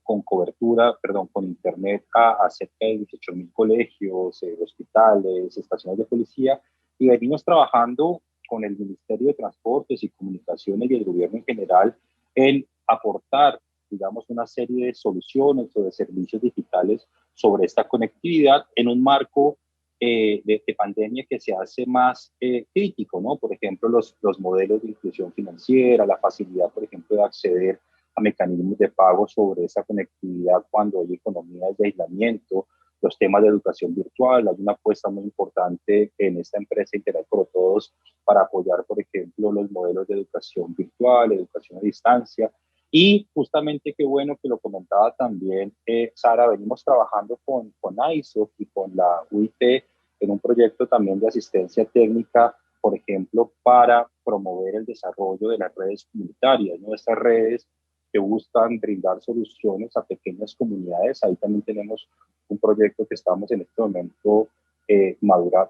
con cobertura, perdón, con internet a cerca de 18.000 colegios, hospitales, estaciones de policía, y venimos trabajando con el Ministerio de Transportes y Comunicaciones y el gobierno en general en aportar, digamos, una serie de soluciones o de servicios digitales sobre esta conectividad en un marco de pandemia que se hace más crítico, ¿no? Por ejemplo, los modelos de inclusión financiera, la facilidad, por ejemplo, de acceder a mecanismos de pago sobre esa conectividad cuando hay economías de aislamiento, los temas de educación virtual. Hay una apuesta muy importante en esta empresa Internet por Todos para apoyar, por ejemplo, los modelos de educación virtual, educación a distancia. Y justamente qué bueno que lo comentaba también Sara, venimos trabajando con ISO y con la UIT en un proyecto también de asistencia técnica, por ejemplo, para promover el desarrollo de las redes comunitarias, ¿no? Estas redes que buscan brindar soluciones a pequeñas comunidades. Ahí también tenemos un proyecto que estamos en este momento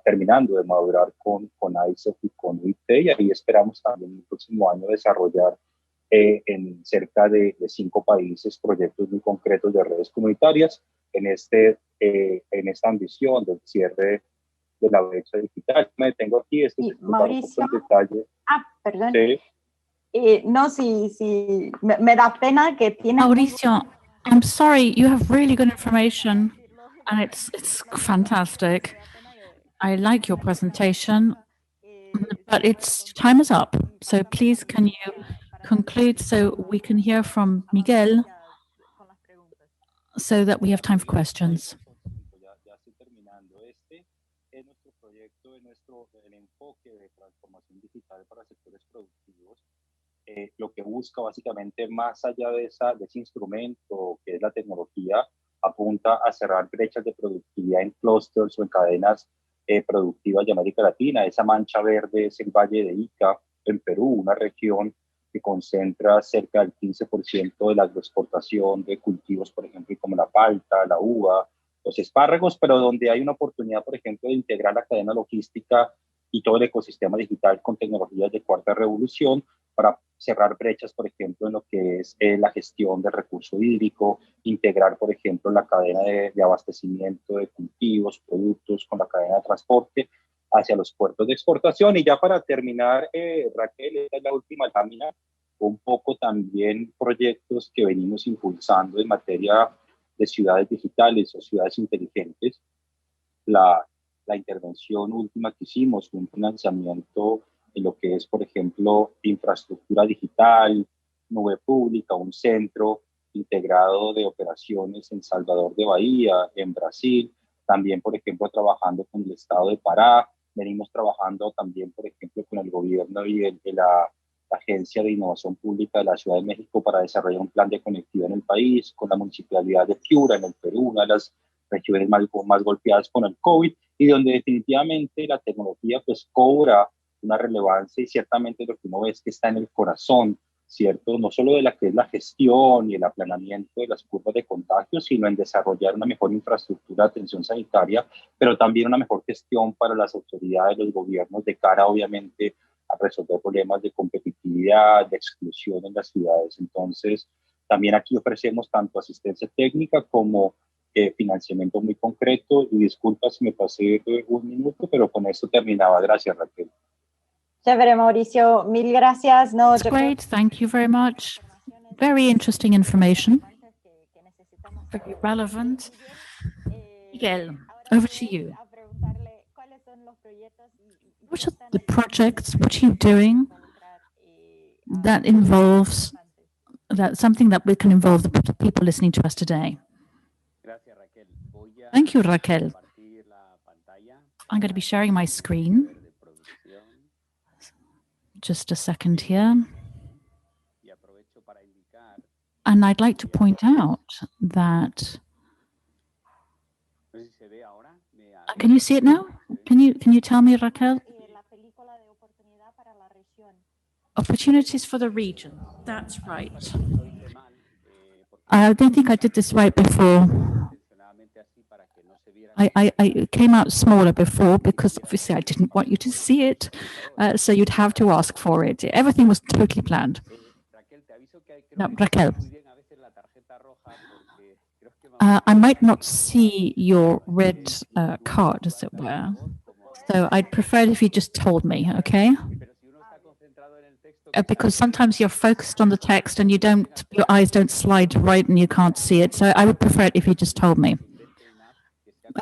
terminando de madurar con ISO y con UIT, y ahí esperamos también el próximo año desarrollar en cerca de 5 países proyectos muy concretos de redes comunitarias en esta ambición del cierre de la brecha digital. Me detengo aquí, sí, Mauricio. Detalle. Perdón. Sí. No, sí, me da pena que tiene... Mauricio, I'm sorry, you have really good information and it's fantastic. I like your presentation, but time is up. So please, can you conclude so we can hear from Miguel so that we have time for questions? Ya estoy terminando. Este es nuestro proyecto, el enfoque de transformación digital para sectores productivos. Lo que busca básicamente, más allá de ese instrumento que es la tecnología, apunta a cerrar brechas de productividad en clústeres o en cadenas productivas de América Latina. Esa mancha verde es el Valle de Ica en Perú, una región que concentra cerca del 15% de la agroexportación de cultivos, por ejemplo, como la palta, la uva, los espárragos, pero donde hay una oportunidad, por ejemplo, de integrar la cadena logística y todo el ecosistema digital con tecnologías de cuarta revolución para cerrar brechas, por ejemplo, en lo que es la gestión del recurso hídrico, integrar, por ejemplo, la cadena de abastecimiento de cultivos, productos con la cadena de transporte hacia los puertos de exportación. Y ya para terminar, Raquel, esta es la última lámina, un poco también proyectos que venimos impulsando en materia de ciudades digitales o ciudades inteligentes. La intervención última que hicimos fue un financiamiento en lo que es, por ejemplo, infraestructura digital, nube pública, un centro integrado de operaciones en Salvador de Bahía, en Brasil, también, por ejemplo, trabajando con el Estado de Pará. Venimos trabajando también, por ejemplo, con el gobierno y la Agencia de Innovación Pública de la Ciudad de México para desarrollar un plan de conectividad en el país, con la municipalidad de Piura en el Perú, una de las regiones más golpeadas con el COVID, y donde definitivamente la tecnología pues cobra una relevancia, y ciertamente lo que uno ve es que está en el corazón, ¿cierto? No solo de la que es la gestión y el aplanamiento de las curvas de contagio, sino en desarrollar una mejor infraestructura de atención sanitaria, pero también una mejor gestión para las autoridades, los gobiernos, de cara, obviamente, a resolver problemas de competitividad, de exclusión en las ciudades. Entonces, también aquí ofrecemos tanto asistencia técnica como financiamiento muy concreto. Y disculpa si me pasé un minuto, pero con esto terminaba. Gracias, Raquel. Chévere, Mauricio. Mil gracias. No, That's great. Thank you very much. Very interesting information. Very relevant. Miguel, over to you. What are the projects, what are you doing that involves, something that we can involve the people listening to us today? Thank you, Raquel. I'm going to be sharing my screen. Just a second here. And I'd like to point out that, can you see it now? Can you tell me, Raquel? Opportunities for the region. That's right. I don't think I did this right before. I came out smaller before because obviously I didn't want you to see it. So you'd have to ask for it. Everything was totally planned. Now, Raquel, I might not see your red card, as it were. So I'd prefer it if you just told me, okay? Because sometimes you're focused on the text and your eyes don't slide right and you can't see it. So I would prefer it if you just told me.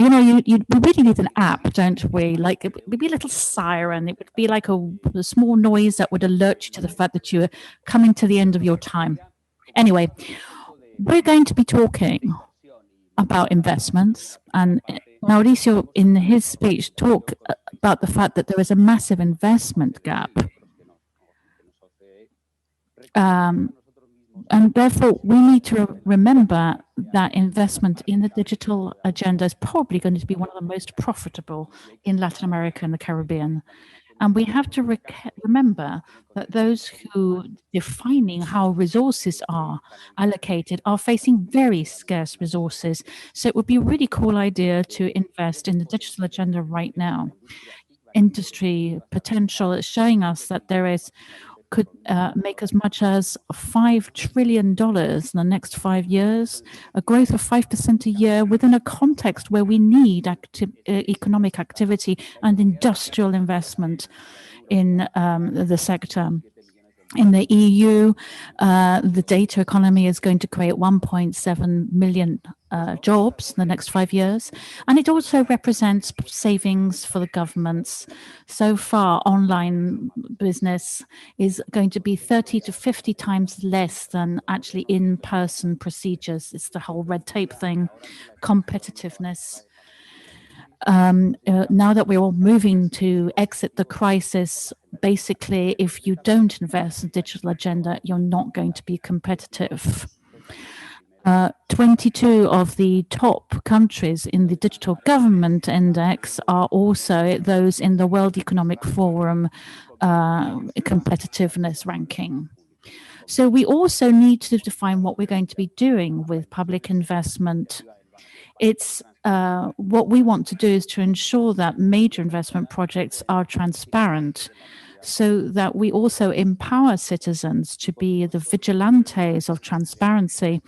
You know, we really need an app, don't we? Like it would be a little siren. It would be like a small noise that would alert you to the fact that you are coming to the end of your time. Anyway, we're going to be talking about investments, and Mauricio in his speech talked about the fact that there is a massive investment gap. And therefore, we need to remember that investment in the digital agenda is probably going to be one of the most profitable in Latin America and the Caribbean. And we have to remember that those who defining how resources are allocated are facing very scarce resources. So it would be a really cool idea to invest in the digital agenda right now. Industry potential is showing us that could make as much as $5 trillion in the next 5 years, a growth of 5% a year within a context where we need economic activity and industrial investment in the sector. In the EU, the data economy is going to create 1.7 million jobs in the next 5 years. And it also represents savings for the governments. So far, online business is going to be 30 to 50 times less than actually in-person procedures. It's the whole red tape thing, competitiveness. Now that we're all moving to exit the crisis, basically, if you don't invest in the digital agenda, you're not going to be competitive. 22 of the top countries in the Digital Government Index are also those in the World Economic Forum competitiveness ranking. So we also need to define what we're going to be doing with public investment. It's what we want to do is to ensure that major investment projects are transparent, so that we also empower citizens to be the vigilantes of transparency.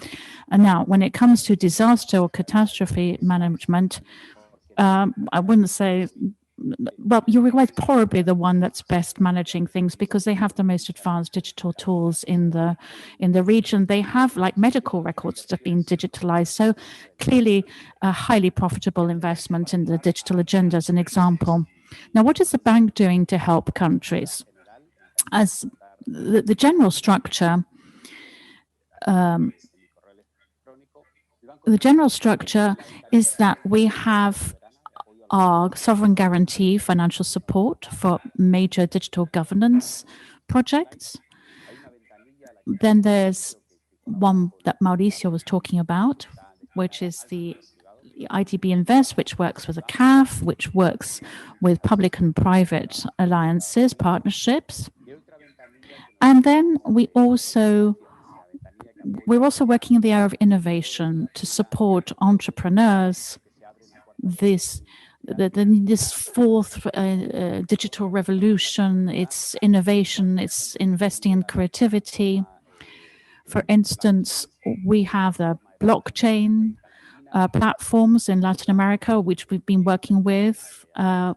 And now, when it comes to disaster or catastrophe management, I wouldn't say, well, Uruguay is probably the one that's best managing things because they have the most advanced digital tools in the region. They have like medical records that have been digitalized. So clearly a highly profitable investment in the digital agenda as an example. Now, what is the bank doing to help countries? As the general structure, is that we have our sovereign guarantee financial support for major digital governance projects. Then there's one that Mauricio was talking about, which is the IDB Invest, which works with the CAF, which works with public and private alliances, partnerships. And then we're also working in the area of innovation to support entrepreneurs. This fourth digital revolution, it's innovation, it's investing in creativity. For instance, we have the blockchain platforms in Latin America, which we've been working with.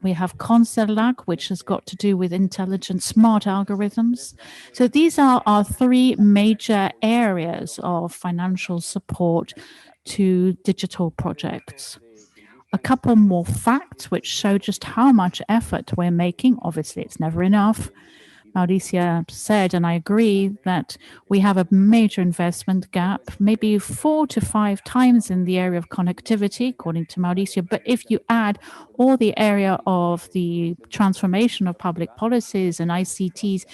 We have Concerlac, which has got to do with intelligent, smart algorithms. So these are our three major areas of financial support to digital projects. A couple more facts which show just how much effort we're making. Obviously, it's never enough. Mauricio said, and I agree, that we have a major investment gap, maybe 4 to 5 times in the area of connectivity, according to Mauricio. But if you add all the area of the transformation of public policies and ICTs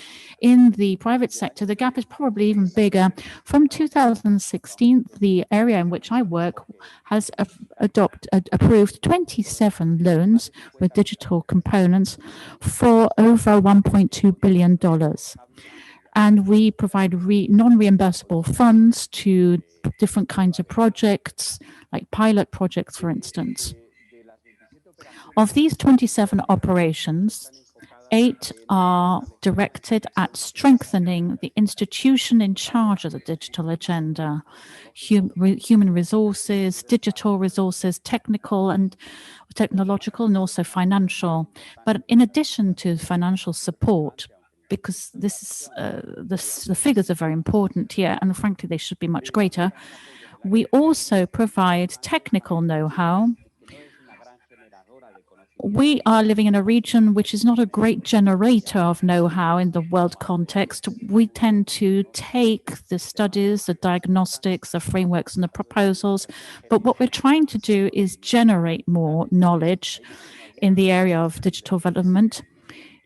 in the private sector, the gap is probably even bigger. From 2016, the area in which I work has approved 27 loans with digital components for over $1.2 billion. And we provide non-reimbursable funds to different kinds of projects, like pilot projects, for instance. Of these 27 operations, 8 are directed at strengthening the institution in charge of the digital agenda, human resources, digital resources, technical and technological, and also financial. But in addition to financial support, because this is, the figures are very important here, and frankly, they should be much greater, we also provide technical know-how. We are living in a region which is not a great generator of know-how in the world context. We tend to take the studies, the diagnostics, the frameworks, and the proposals. But what we're trying to do is generate more knowledge in the area of digital development.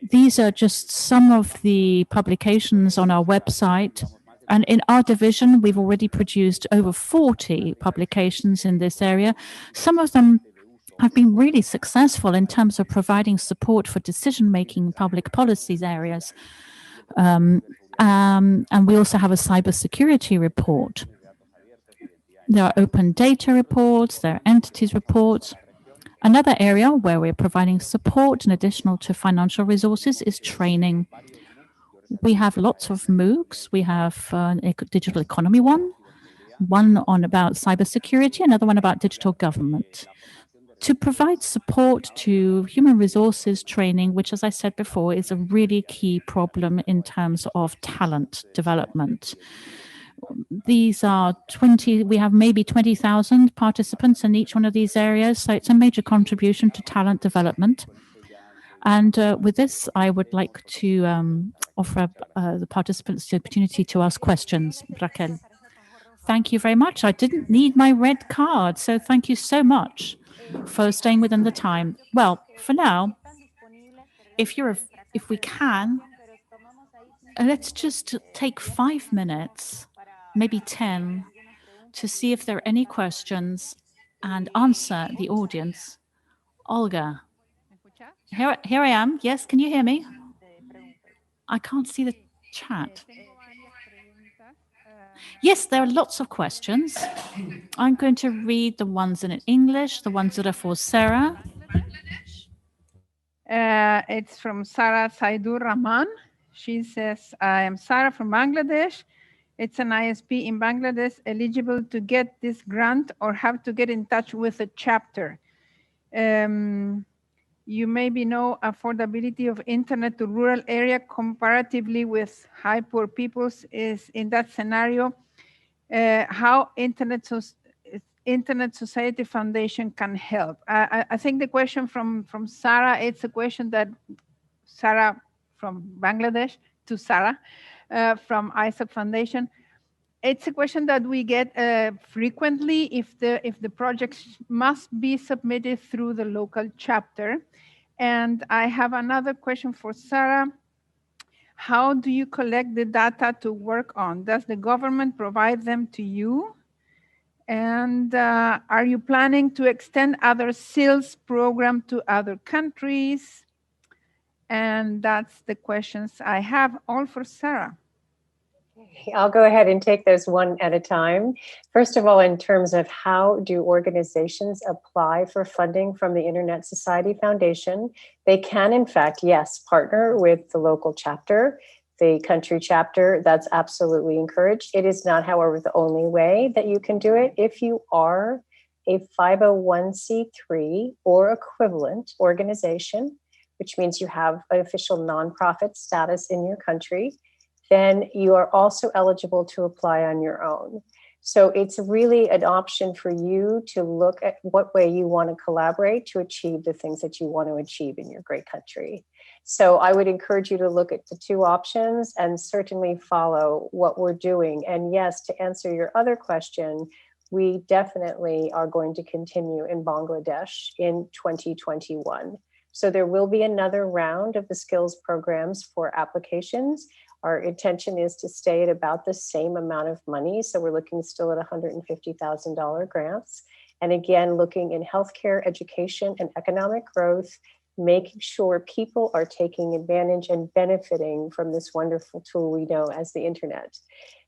These are just some of the publications on our website. And in our division, we've already produced over 40 publications in this area. Some of them have been really successful in terms of providing support for decision-making in public policies areas. And we also have a cybersecurity report. There are open data reports, there are entities reports. Another area where we're providing support in addition to financial resources is training. We have lots of MOOCs. We have a digital economy one on about cybersecurity, another one about digital government. To provide support to human resources training, which, as I said before, is a really key problem in terms of talent development. These are 20, we have maybe 20,000 participants in each one of these areas, so it's a major contribution to talent development. And with this, I would like to offer the participants the opportunity to ask questions. Raquel. Thank you very much. I didn't need my red card, so thank you so much for staying within the time. Well, for now, if we can, let's just take 5 minutes, maybe 10, to see if there are any questions and answer the audience. Olga. Here I am. Yes, can you hear me? I can't see the chat. Yes, there are lots of questions. I'm going to read the ones in English, the ones that are for Sarah. It's from Sarah Saidur Rahman. She says, I am Sarah from Bangladesh. It's an ISP in Bangladesh eligible to get this grant or have to get in touch with a chapter. You maybe know affordability of internet to rural area comparatively with high poor peoples is in that scenario. How Internet Society Foundation can help. I think the question from Sarah, it's a question that Sarah from Bangladesh to Sarah from ISAC Foundation. It's a question that we get frequently if the projects must be submitted through the local chapter. And I have another question for Sarah. How do you collect the data to work on? Does the government provide them to you? And are you planning to extend other SILS program to other countries? And that's the questions I have, all for Sarah. I'll go ahead and take those one at a time. First of all, in terms of how do organizations apply for funding from the Internet Society Foundation, they can, in fact, yes, partner with the local chapter, the country chapter. That's absolutely encouraged. It is not, however, the only way that you can do it. If you are a 501c3 or equivalent organization, which means you have an official nonprofit status in your country, then you are also eligible to apply on your own. So it's really an option for you to look at what way you want to collaborate to achieve the things that you want to achieve in your great country. So I would encourage you to look at the two options and certainly follow what we're doing. And yes, to answer your other question, we definitely are going to continue in Bangladesh in 2021. So there will be another round of the skills programs for applications. Our intention is to stay at about the same amount of money. So we're looking still at $150,000 grants. And again, looking in healthcare, education, and economic growth, making sure people are taking advantage and benefiting from this wonderful tool we know as the internet.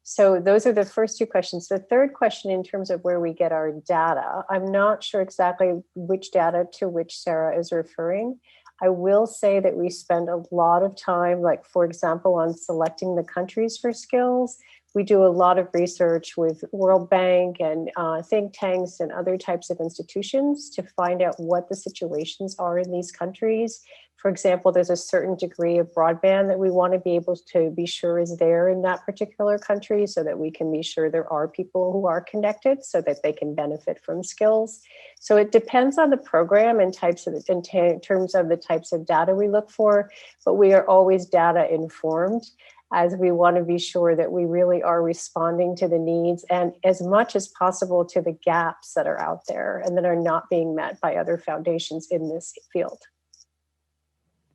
So those are the first two questions. The third question in terms of where we get our data, I'm not sure exactly which data to which Sarah is referring. I will say that we spend a lot of time, like, for example, on selecting the countries for skills. We do a lot of research with World Bank and think tanks and other types of institutions to find out what the situations are in these countries. For example, there's a certain degree of broadband that we want to be able to be sure is there in that particular country so that we can be sure there are people who are connected so that they can benefit from skills. So it depends on the program and types of, in terms of the types of data we look for, but we are always data informed, as we want to be sure that we really are responding to the needs and as much as possible to the gaps that are out there and that are not being met by other foundations in this field.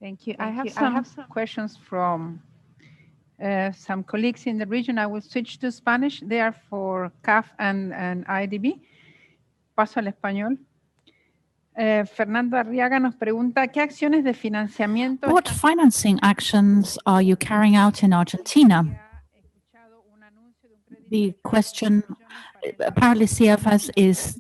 Thank you. I have some questions from some colleagues in the region. I will switch to Spanish. They are for CAF and IDB. Paso al español. Fernando Arriaga nos pregunta, ¿qué acciones de financiamiento? What financing actions are you carrying out in Argentina? The question, apparently CFS is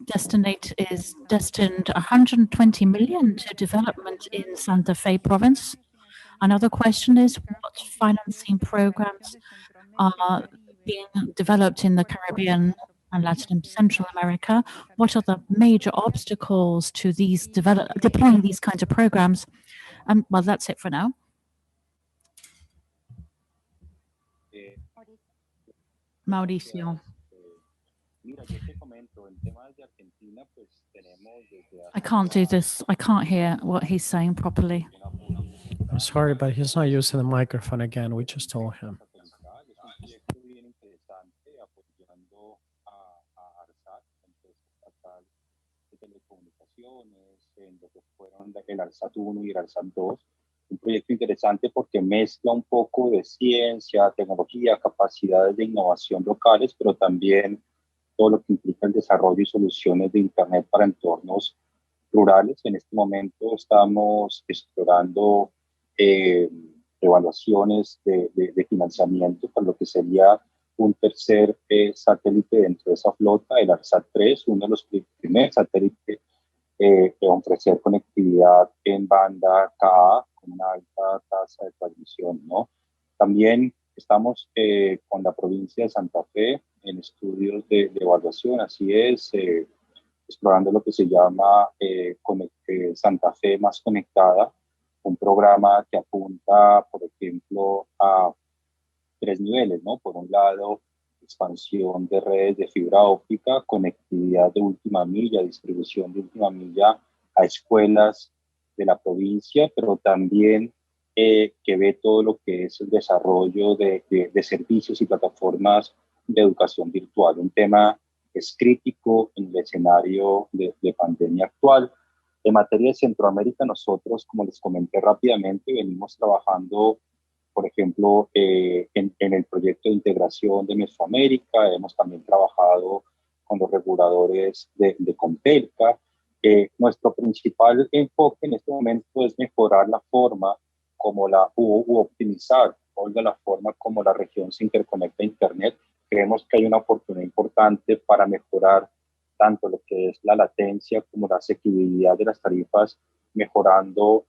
destined 120 million to development in Santa Fe province. Another question is, what financing programs are being developed in the Caribbean and Latin and Central America? What are the major obstacles to these deploying these kinds of programs? Well, that's it for now. Mauricio. I can't do this. I can't hear what he's saying properly. I'm sorry, but he's not using the microphone again. We just told him. El ARSAT 1 y el ARSAT 2, un proyecto interesante porque mezcla un poco de ciencia, tecnología, capacidades de innovación locales, pero también todo lo que implica el desarrollo y soluciones de Internet para entornos rurales. En este momento estamos explorando evaluaciones de financiamiento para lo que sería un tercer satélite dentro de esa flota, el ARSAT 3, uno de los primeros satélites que ofrecer conectividad en banda KA con una alta tasa de transmisión, ¿no? También estamos con la provincia de Santa Fe en estudios de evaluación, así es, explorando lo que se llama Santa Fe más conectada, un programa que apunta, por ejemplo, a 3 niveles, ¿no? Por un lado, expansión de redes de fibra óptica, conectividad de última milla, distribución de última milla a escuelas de la provincia, pero también que ve todo lo que es el desarrollo de servicios y plataformas de educación virtual. Un tema es crítico en el escenario de pandemia actual. En materia de Centroamérica, nosotros, como les comenté rápidamente, venimos trabajando, por ejemplo, en el proyecto de integración de Mesoamérica. Hemos también trabajado con los reguladores de Compelca. Nuestro principal enfoque en este momento es mejorar la forma como u optimizar, Olga, la forma como la región se interconecta a Internet. Creemos que hay una oportunidad importante para mejorar tanto lo que es la latencia como la asequibilidad de las tarifas, mejorando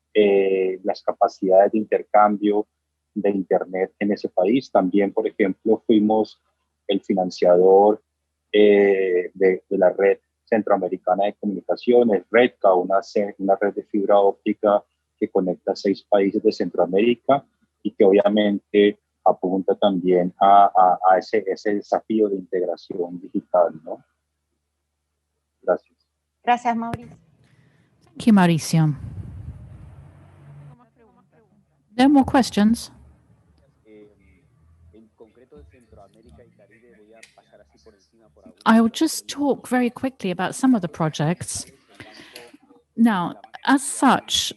las capacidades de intercambio de Internet en ese país. También, por ejemplo, fuimos el financiador de la red centroamericana de comunicaciones, REDCA, una red de fibra óptica que conecta 6 países de Centroamérica y que obviamente apunta también a ese desafío de integración digital, ¿no? Gracias. Gracias, Mauricio. Thank you, Mauricio. No more questions? I will just talk very quickly about some of the projects. Now, as such,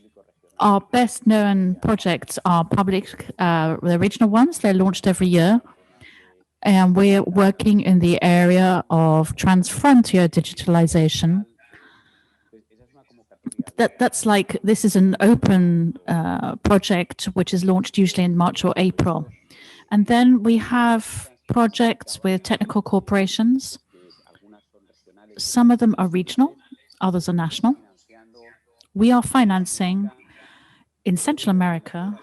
our best known projects are public, the regional ones. They're launched every year. And we're working in the area of transfrontier digitalization. That's like, this is an open project, which is launched usually in March or April. And then we have projects with technical corporations. Some of them are regional, others are national. We are financing in Central America,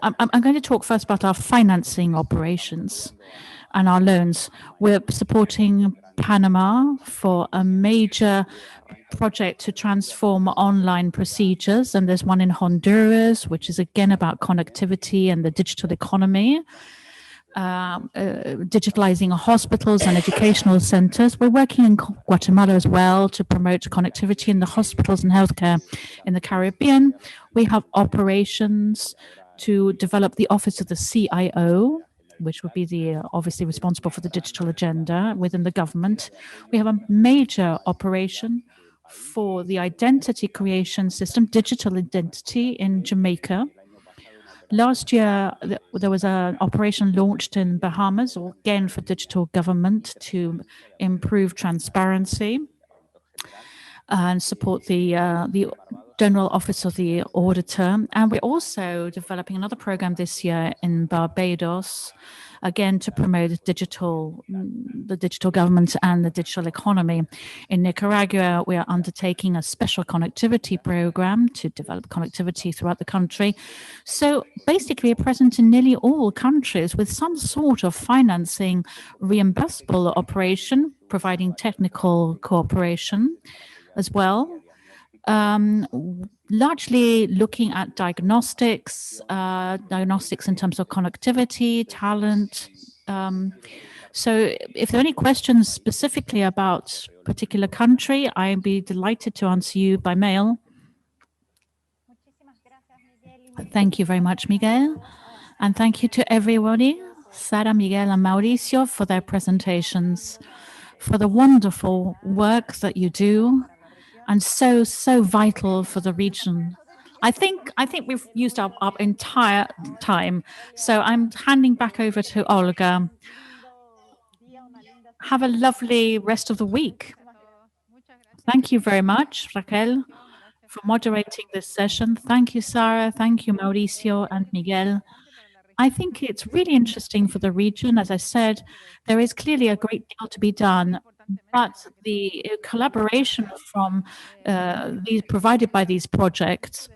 I'm going to talk first about our financing operations and our loans. We're supporting Panama for a major project to transform online procedures. And there's one in Honduras, which is again about connectivity and the digital economy, digitalizing hospitals and educational centers. We're working in Guatemala as well to promote connectivity in the hospitals and healthcare in the Caribbean. We have operations to develop the office of the CIO, which would be the obviously responsible for the digital agenda within the government. We have a major operation for the identity creation system, digital identity in Jamaica. Last year, there was an operation launched in Bahamas, again for digital government to improve transparency and support the General Office of the Auditor. And we're also developing another program this year in Barbados, again to promote the digital government and the digital economy. In Nicaragua, we are undertaking a special connectivity program to develop connectivity throughout the country. So basically, we're present in nearly all countries with some sort of financing reimbursable operation, providing technical cooperation as well. Largely looking at diagnostics in terms of connectivity, talent. So if there are any questions specifically about a particular country, I'd be delighted to answer you by mail. Thank you very much, Miguel. And thank you to everybody, Sara, Miguel, and Mauricio, for their presentations, for the wonderful work that you do, and so vital for the region. I think we've used up our entire time. So I'm handing back over to Olga. Have a lovely rest of the week. Thank you very much, Raquel, for moderating this session. Thank you, Sara. Thank you, Mauricio and Miguel. I think it's really interesting for the region. As I said, there is clearly a great deal to be done, but the collaboration from these provided by these projects,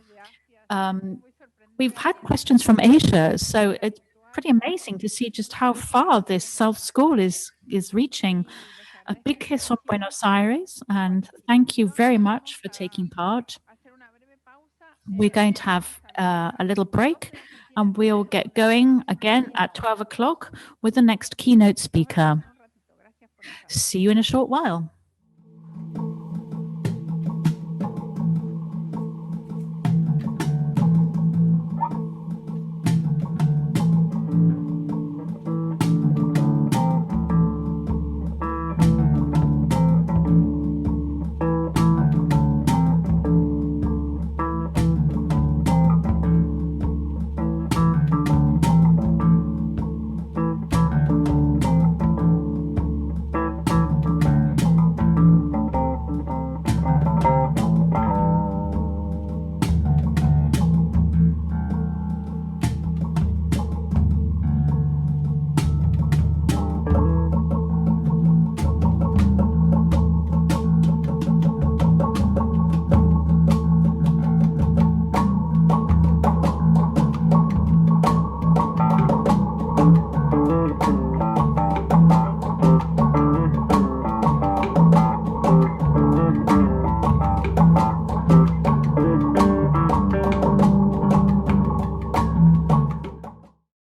we've had questions from Asia, so it's pretty amazing to see just how far this South School is reaching. A big kiss from Buenos Aires, and thank you very much for taking part. We're going to have a little break, and we'll get going again at 12 o'clock with the next keynote speaker. See you in a short while.